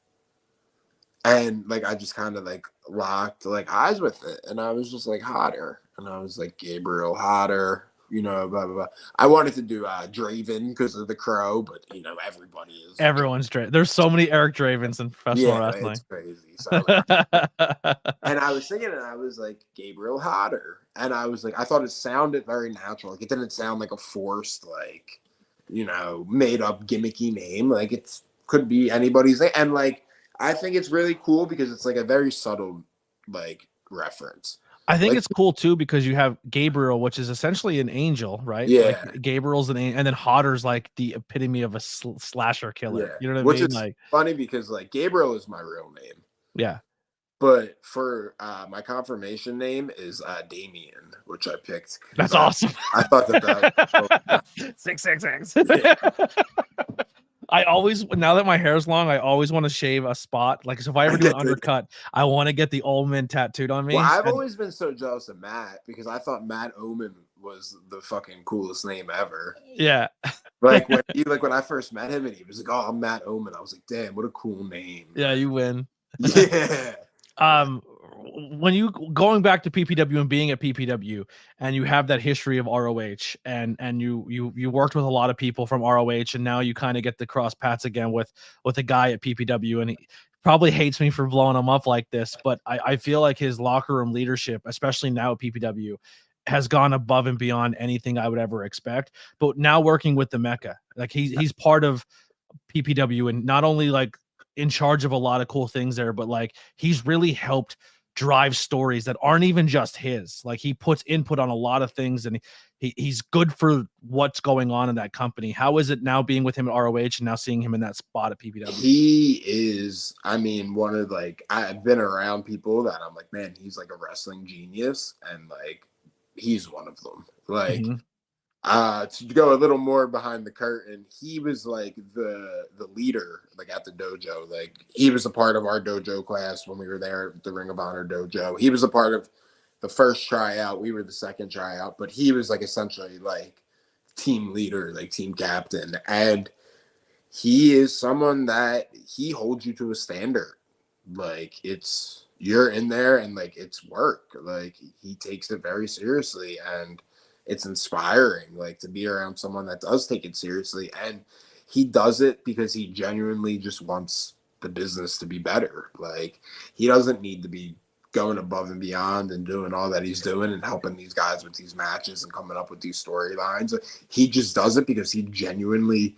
Speaker 3: And like, I just kind of like locked like eyes with it. And I was just like Hodder. And I was like Gabriel Hodder, blah, blah, blah. I wanted to do Draven because of the Crow, but everybody is.
Speaker 2: Everyone's Draven. There's so many Eric Dravens in professional wrestling.
Speaker 3: It's crazy. So, and I was thinking, and I was like Gabriel Hodder, and I was like, I thought it sounded very natural. Like it didn't sound like a forced, like made up gimmicky name. Like it could be anybody's name, and like I think it's really cool because it's like a very subtle like reference.
Speaker 2: I think it's cool too because you have Gabriel, which is essentially an angel, right?
Speaker 3: Yeah.
Speaker 2: Like Gabriel's an angel, and then Hodder's like the epitome of a slasher killer.
Speaker 3: Yeah.
Speaker 2: You know what
Speaker 3: Which
Speaker 2: I mean?
Speaker 3: is
Speaker 2: like
Speaker 3: funny because like Gabriel is my real name.
Speaker 2: Yeah.
Speaker 3: But for my confirmation name is Damien, which I picked.
Speaker 2: That's awesome.
Speaker 3: I thought that
Speaker 2: 666. I always, now that my hair is long, I always want to shave a spot. Like, so if I ever do an undercut, I want to get the Omen tattooed on me.
Speaker 3: Well, I've always been so jealous of Matt because I thought Matt Omen was the fucking coolest name ever.
Speaker 2: Yeah.
Speaker 3: Like when I first met him and he was like, "Oh, I'm Matt Omen." I was like, "Damn, what a cool name."
Speaker 2: Yeah, you win.
Speaker 3: Yeah.
Speaker 2: When you going back to PPW and being at PPW and you have that history of ROH and you worked with a lot of people from ROH and now you kind of get the cross paths again with a guy at PPW, and he probably hates me for blowing him up like this, but I feel like his locker room leadership, especially now at PPW, has gone above and beyond anything I would ever expect. But now working with the Mecca, like he's part of PPW and not only like in charge of a lot of cool things there, but like he's really helped drive stories that aren't even just his. Like he puts input on a lot of things and he's good for what's going on in that company. How is it now being with him at ROH and now seeing him in that spot at PPW?
Speaker 3: He is, I mean, one of like, I've been around people that I'm like, man, he's like a wrestling genius. And like, he's one of them. Like, to go a little more behind the curtain, he was like the leader, like at the dojo. Like he was a part of our dojo class when we were there at the Ring of Honor dojo. He was a part of the first tryout. We were the second tryout, but he was like essentially like team leader, like team captain. And he is someone that he holds you to a standard. Like you're in there and like it's work. Like he takes it very seriously, and it's inspiring, like to be around someone that does take it seriously. And he does it because he genuinely just wants the business to be better. Like he doesn't need to be going above and beyond and doing all that he's doing and helping these guys with these matches and coming up with these storylines. He just does it because he genuinely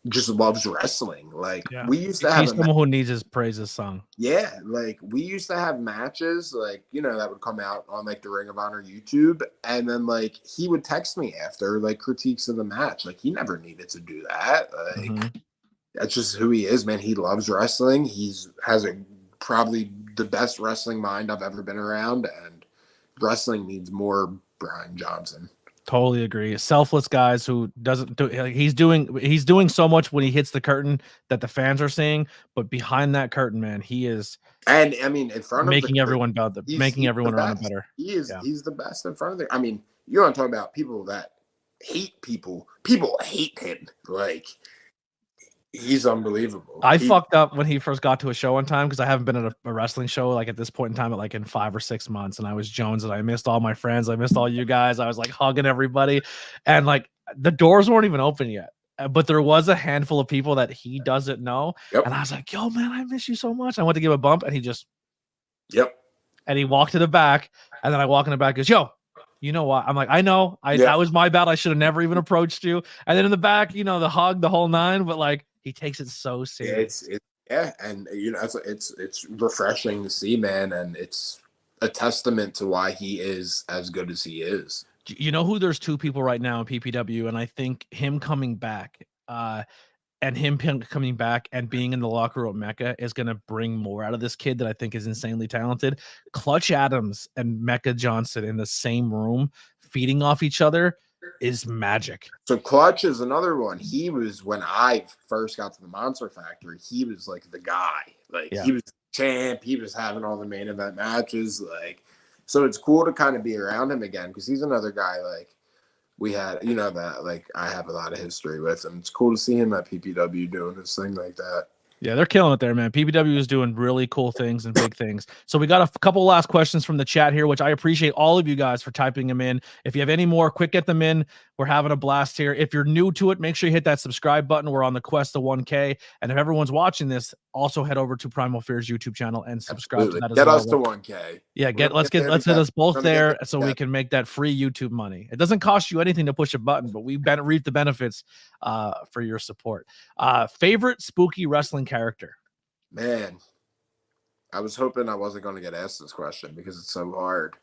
Speaker 3: just loves wrestling. Like we used to have
Speaker 2: he's someone who needs his praises sung.
Speaker 3: Yeah, like we used to have matches like that would come out on like the Ring of Honor YouTube, and then like he would text me after like critiques of the match. Like he never needed to do that. Like that's just who he is, man. He loves wrestling. Has probably the best wrestling mind I've ever been around, and wrestling needs more Brian Johnson.
Speaker 2: Totally agree. Selfless guys who doesn't do, like, he's doing so much when he hits the curtain that the fans are seeing, but behind that curtain, man, he is.
Speaker 3: And I mean, in front of
Speaker 2: making everyone better, making everyone around better.
Speaker 3: He's the best in front of the. I mean, you want to talk about people that hate people. People hate him. Like, he's unbelievable.
Speaker 2: I fucked up when he first got to a show one time because I haven't been at a wrestling show like at this point in time like in 5 or 6 months, and I was Jones and I missed all my friends. I missed all you guys. I was like hugging everybody, and like the doors weren't even open yet. But there was a handful of people that he doesn't know.
Speaker 3: Yep.
Speaker 2: And I was like, yo, man, I miss you so much. I went to give a bump and he just,
Speaker 3: Yep.
Speaker 2: And he walked to the back. And then I walk in the back, goes, yo, you know what? I'm like, I know. That was my bad. I should have never even approached you. And then in the back, the hug, the whole nine. But like, he takes it so serious.
Speaker 3: And it's refreshing to see, man. And it's a testament to why he is as good as he is.
Speaker 2: You know who there's 2 people right now in PPW, and I think him coming back and him coming back and being in the locker room Mecca is going to bring more out of this kid that I think is insanely talented. Clutch Adams and Mecca Johnson in the same room feeding off each other is magic.
Speaker 3: So Clutch is another one. He was, when I first got to the Monster Factory, he was like the guy. Like, he was the champ. He was having all the main event matches. Like, so it's cool to kind of be around him again because he's another guy like we had, that like I have a lot of history with him. It's cool to see him at PPW doing this thing like that.
Speaker 2: Yeah, they're killing it there, man. PPW is doing really cool things and big things. So we got a couple last questions from the chat here, which I appreciate all of you guys for typing them in. If you have any more, quick get them in. We're having a blast here. If you're new to it, make sure you hit that subscribe button. We're on the quest to 1K. And if everyone's watching this, also head over to Primal Fear's YouTube channel and subscribe to that as well.
Speaker 3: Get us to 1K.
Speaker 2: Yeah, let's hit us both there so we can make that free YouTube money. It doesn't cost you anything to push a button, but we reap the benefits for your support. Favorite spooky wrestling character?
Speaker 3: Man, I was hoping I wasn't going to get asked this question because it's so hard.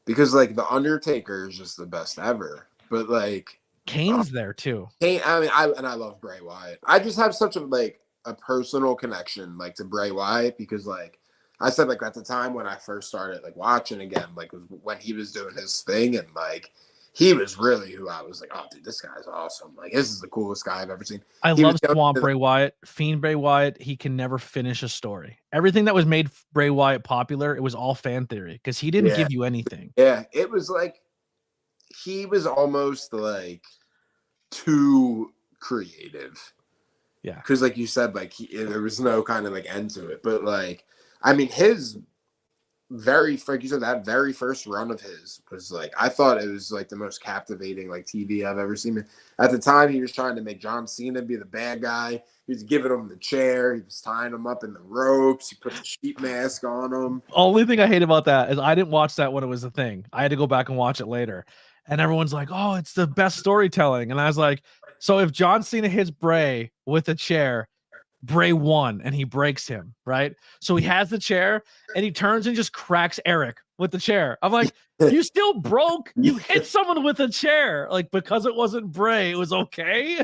Speaker 3: Because like the Undertaker is just the best ever, but like
Speaker 2: Kane's there too.
Speaker 3: Kane, I love Bray Wyatt. I just have such a personal connection like to Bray Wyatt because like I said, like at the time when I first started like watching again, like was when he was doing his thing and like he was really who I was like, oh dude, this guy's awesome. Like this is the coolest guy I've ever seen.
Speaker 2: I love Swamp Bray Wyatt, Fiend Bray Wyatt. He can never finish a story. Everything that was made Bray Wyatt popular, it was all fan theory because he didn't give you anything.
Speaker 3: Yeah, it was like he was almost like too creative.
Speaker 2: Yeah,
Speaker 3: because like you said, like there was no kind of like end to it. But like, I mean, his that very first run of his was like I thought it was like the most captivating like TV I've ever seen. At the time, he was trying to make John Cena be the bad guy. He was giving him the chair. He was tying him up in the ropes. He put the sheep mask on him.
Speaker 2: Only thing I hate about that is I didn't watch that when it was a thing. I had to go back and watch it later. And everyone's like, oh, it's the best storytelling. And I was like, so if John Cena hits Bray with a chair, Bray won and he breaks him, right? So he has the chair and he turns and just cracks Eric with the chair. I'm like, you still broke. You hit someone with a chair. Like, because it wasn't Bray, it was okay.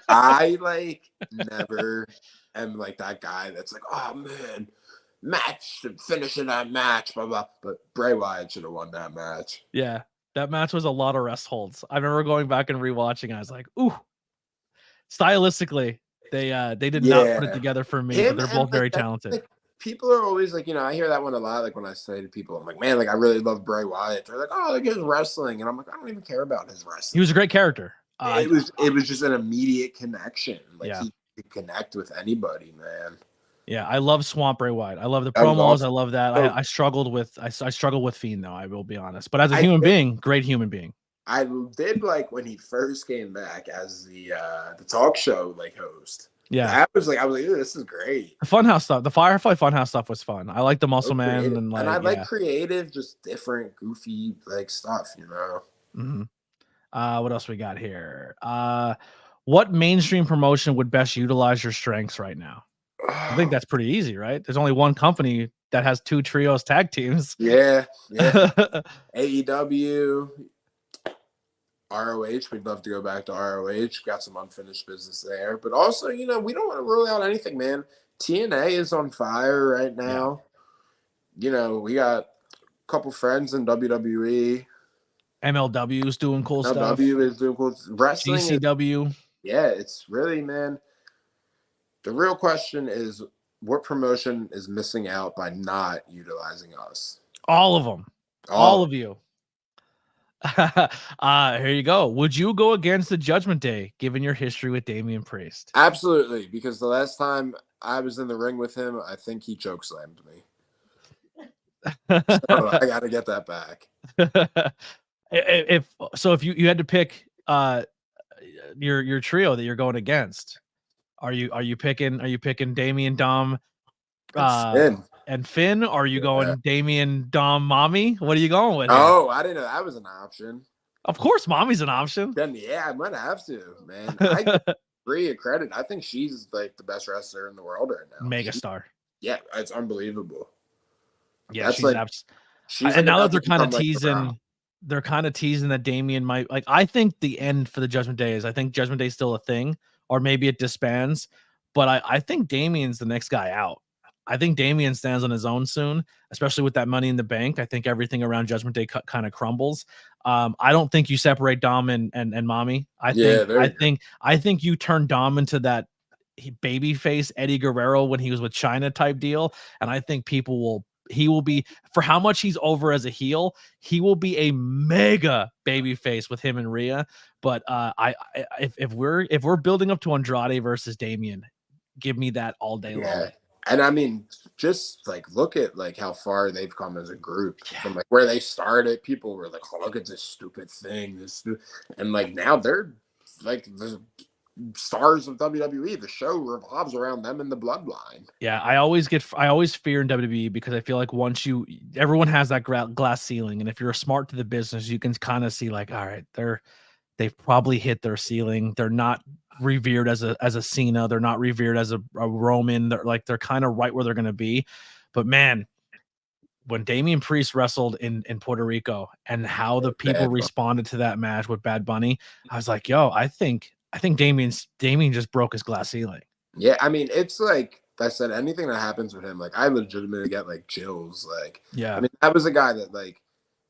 Speaker 3: I like never am like that guy that's like, oh man, match, finishing that match, blah, blah. But Bray Wyatt should have won that match.
Speaker 2: Yeah. That match was a lot of rest holds. I remember going back and rewatching. I was like, ooh, stylistically, they did not put it together for me, but they're both very talented.
Speaker 3: Like, people are always like, I hear that one a lot. Like when I say to people, I'm like, man, like I really love Bray Wyatt. They're like, oh, like his wrestling, and I'm like, I don't even care about his wrestling.
Speaker 2: He was a great character.
Speaker 3: It was just an immediate connection. Like he could connect with anybody, man.
Speaker 2: Yeah, I love Swamp Bray Wyatt. I love the promos. Awesome. I love that. I struggled with Fiend though. I will be honest, but as a human being, great human being.
Speaker 3: I did like when he first came back as the talk show like host.
Speaker 2: Yeah,
Speaker 3: I was like, this is great.
Speaker 2: The Funhouse stuff, the Firefly Funhouse stuff was fun. I like the Muscle Man and
Speaker 3: I like creative, just different, goofy like stuff.
Speaker 2: Mm-hmm. What else we got here? What mainstream promotion would best utilize your strengths right now? I think that's pretty easy, right? There's only one company that has 2 trios tag teams.
Speaker 3: Yeah. AEW, ROH. We'd love to go back to ROH. Got some unfinished business there. But also, we don't want to rule out anything, man. TNA is on fire right now. Yeah. We got a couple friends in WWE.
Speaker 2: MLW is doing cool stuff.
Speaker 3: MLW is doing cool. Wrestling.
Speaker 2: GCW.
Speaker 3: It's really, man. The real question is, what promotion is missing out by not utilizing us?
Speaker 2: All of them. All of you. Here you go. Would you go against the Judgment Day, given your history with Damian Priest?
Speaker 3: Absolutely, because the last time I was in the ring with him, I think he chokeslammed me. So I got to get that back.
Speaker 2: If you had to pick your trio that you're going against, are you picking Damian, Dom, and Finn? Or are you going Damian, Dom, Mommy? What are you going with?
Speaker 3: Oh, I didn't know that was an option.
Speaker 2: Of course, Mommy's an option.
Speaker 3: Then yeah, I'm gonna have to, man. I agree. Credit. I think she's like the best wrestler in the world right now.
Speaker 2: Megastar.
Speaker 3: Yeah, it's unbelievable.
Speaker 2: Yeah, she's like, and now that they're kind of teasing that Damian might, like, I think the end for the Judgment Day is, I think Judgment Day is still a thing, or maybe it disbands, but I think Damian's the next guy out. I think Damian stands on his own soon, especially with that Money in the Bank. I think everything around Judgment Day kind of crumbles. I don't think you separate Dom and Mommy. I think you turn Dom into that babyface Eddie Guerrero when he was with China type deal, and I think he will be, for how much he's over as a heel, he will be a mega babyface with him and Rhea. But if we're building up to Andrade versus Damian, give me that all day long.
Speaker 3: And I mean, just like look at like how far they've come as a group from like where they started. People were like, "Oh, look at this stupid thing," and like now they're like the stars of WWE. The show revolves around them and the bloodline.
Speaker 2: Yeah, I always fear in WWE because I feel like everyone has that glass ceiling, and if you're smart to the business, you can kind of see like, all right, they've probably hit their ceiling. They're not revered as a Cena. They're not revered as a Roman. They're kind of right where they're going to be. But man, when Damian Priest wrestled in Puerto Rico and how the people responded to that match with Bad Bunny, I was like, yo, I think Damian just broke his glass ceiling.
Speaker 3: Yeah, I mean, it's like I said, anything that happens with him, like I legitimately get like chills. Like,
Speaker 2: yeah,
Speaker 3: I mean, that was a guy that like,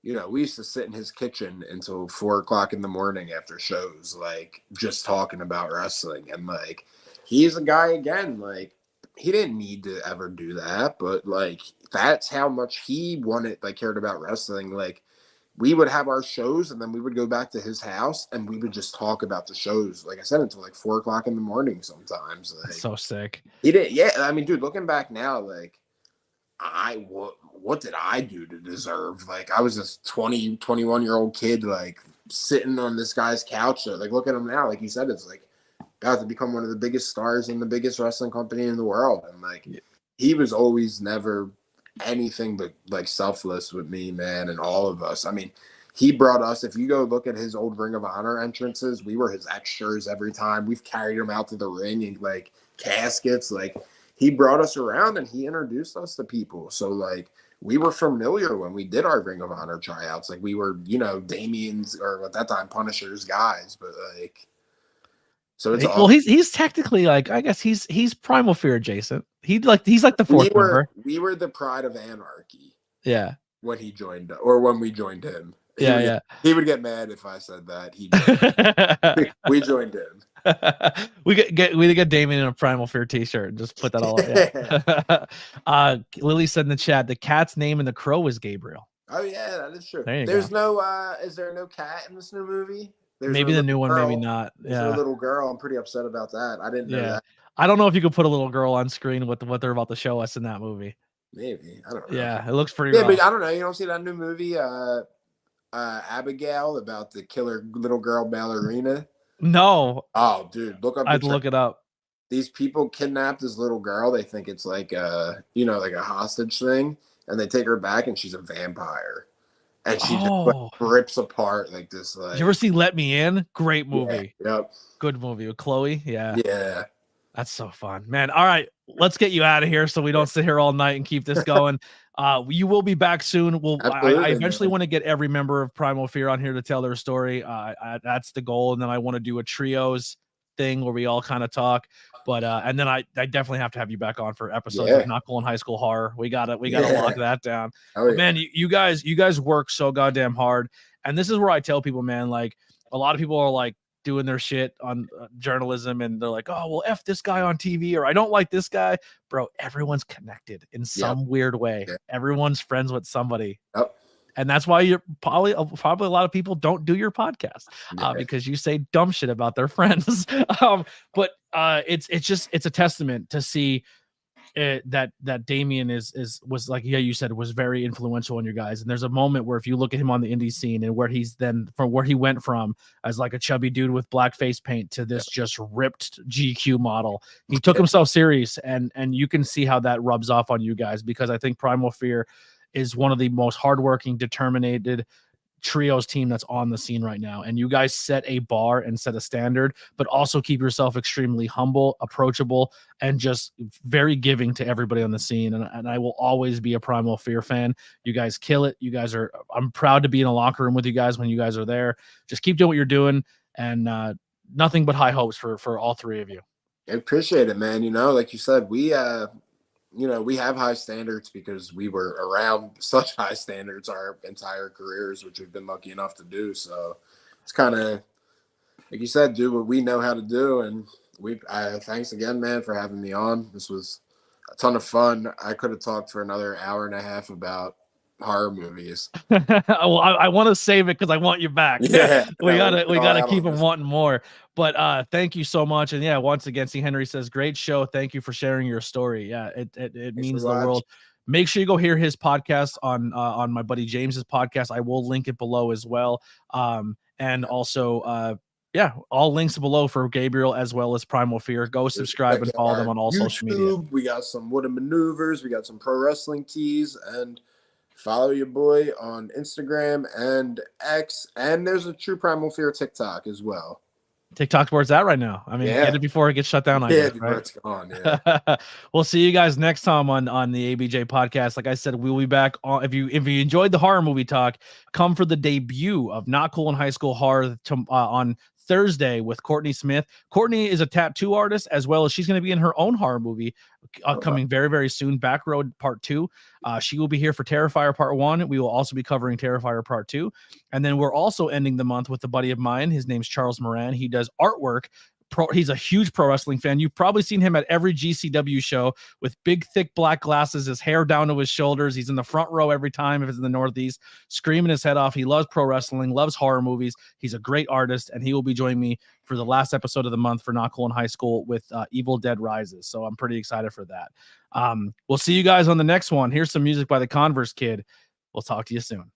Speaker 3: you know, we used to sit in his kitchen until 4:00 in the morning after shows, like just talking about wrestling. And like, he's a guy again, like he didn't need to ever do that, but like, that's how much he wanted, like cared about wrestling. Like we would have our shows and then we would go back to his house and we would just talk about the shows. Like I said, until like 4:00 in the morning sometimes. Like,
Speaker 2: so sick.
Speaker 3: He did. Yeah. I mean, dude, looking back now, like what did I do to deserve? Like I was this 21-year-old kid, like sitting on this guy's couch. Like look at him now. Like you said, it's like about to become one of the biggest stars in the biggest wrestling company in the world. And like, he was always never anything but like selfless with me, man, and all of us. I mean, he brought us, if you go look at his old Ring of Honor entrances, we were his extras every time. We've carried him out to the ring in like caskets. Like he brought us around and he introduced us to people. So like we were familiar when we did our Ring of Honor tryouts. Like we were, you know, Damien's, or at that time Punisher's guys, but like, so it's
Speaker 2: well, he's technically like, I guess he's Primal Fear adjacent. He's like the fourth member.
Speaker 3: We were the Pride of Anarchy.
Speaker 2: Yeah.
Speaker 3: When he joined, or when we joined him. He would get mad if I said that. We joined him.
Speaker 2: we get Damien in a Primal Fear t-shirt and just put that all up. Lily said in the chat, the cat's name in The Crow is Gabriel.
Speaker 3: Oh yeah, that is true.
Speaker 2: There's
Speaker 3: no is there no cat in this new movie?
Speaker 2: Maybe the new one, maybe not.
Speaker 3: There's a little girl. I'm pretty upset about that. I didn't know that.
Speaker 2: I don't know if you could put a little girl on screen with what they're about to show us in that movie.
Speaker 3: Maybe. I don't know.
Speaker 2: Yeah, it looks pretty rough.
Speaker 3: But I don't know. You don't see that new movie, Abigail, about the killer little girl ballerina?
Speaker 2: No.
Speaker 3: Oh, dude, look up.
Speaker 2: I'd look it up.
Speaker 3: These people kidnapped this little girl. They think it's like like a hostage thing, and they take her back, and she's a vampire. And she just like, rips apart like this. Like,
Speaker 2: did you ever see Let Me In? Great movie.
Speaker 3: Yeah, yep.
Speaker 2: Good movie with Chloe. Yeah.
Speaker 3: Yeah.
Speaker 2: That's so fun, man. All right, let's get you out of here so we don't sit here all night and keep this going. You will be back soon. I eventually want to get every member of Primal Fear on here to tell their story. That's the goal, and then I want to do a trios thing where we all kind of talk. But and then I definitely have to have you back on for episodes of Knuckle and High School Horror. We gotta lock that down. Man, you guys work so goddamn hard, and this is where I tell people, man, like a lot of people are like doing their shit on journalism, and they're like, oh well, F this guy on TV, or I don't like this guy. Bro, everyone's connected in some weird way. Everyone's friends with somebody. And that's why you're probably a lot of people don't do your podcast because you say dumb shit about their friends. But it's a testament to see that Damien was like, you said, was very influential on you guys. And there's a moment where if you look at him on the indie scene and where he's then from where he went from as like a chubby dude with black face paint to this just ripped GQ model, he took himself serious, and you can see how that rubs off on you guys, because I think Primal Fear is one of the most hardworking, determined trios team that's on the scene right now. And you guys set a bar and set a standard, but also keep yourself extremely humble, approachable, and just very giving to everybody on the scene. And I will always be a Primal Fear fan. You guys kill it. I'm proud to be in a locker room with you guys when you guys are there. Just keep doing what you're doing, and nothing but high hopes for all three of you.
Speaker 3: I appreciate it, man. Like you said, we have high standards because we were around such high standards our entire careers, which we've been lucky enough to do. So it's kind of, like you said, do what we know how to do. And thanks again, man, for having me on. This was a ton of fun. I could have talked for another hour and a half about horror movies.
Speaker 2: Well, I want to save it because I want you back.
Speaker 3: Yeah,
Speaker 2: we gotta keep them wanting more. But thank you so much. And yeah, once again, C. Henry says, great show. Thank you for sharing your story. Yeah, it means the world. Make sure you go hear his podcast on my buddy James's podcast. I will link it below as well. And also all links below for Gabriel as well as Primal Fear. Go subscribe and follow them on all social media.
Speaker 3: We got some Wooden Maneuvers. We got some pro wrestling tees, and follow your boy on Instagram and X. And there's a True Primal Fear TikTok as well.
Speaker 2: TikTok's where it's at right now. I mean, get it before it gets shut down.
Speaker 3: Before it's gone. Yeah.
Speaker 2: We'll see you guys next time on the ABJ podcast. Like I said, we'll be back on. If you enjoyed the horror movie talk, come for the debut of Not Cool in High School Horror on Thursday with Courtney Smith. Courtney is a tattoo artist, as well as she's going to be in her own horror movie coming very, very soon. Backroad Part 2. She will be here for Terrifier Part 1. We will also be covering Terrifier Part 2. And then we're also ending the month with a buddy of mine. His name's Charles Moran. He does artwork. He's a huge pro wrestling fan. You've probably seen him at every GCW show with big, thick black glasses, his hair down to his shoulders. He's in the front row every time if it's in the Northeast, screaming his head off. He loves pro wrestling, loves horror movies. He's a great artist, and he will be joining me for the last episode of the month for Not Cool in High School with Evil Dead Rises. So I'm pretty excited for that. We'll see you guys on the next one. Here's some music by the Converse Kid. We'll talk to you soon.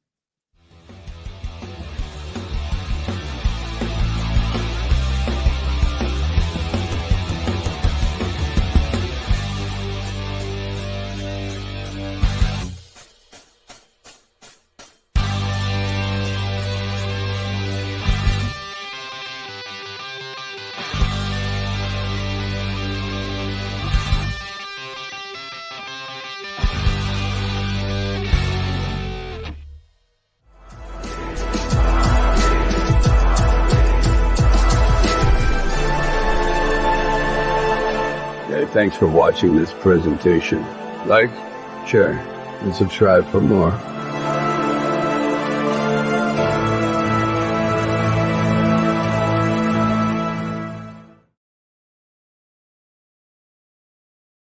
Speaker 4: Thanks for watching this presentation. Like, share, and subscribe for more.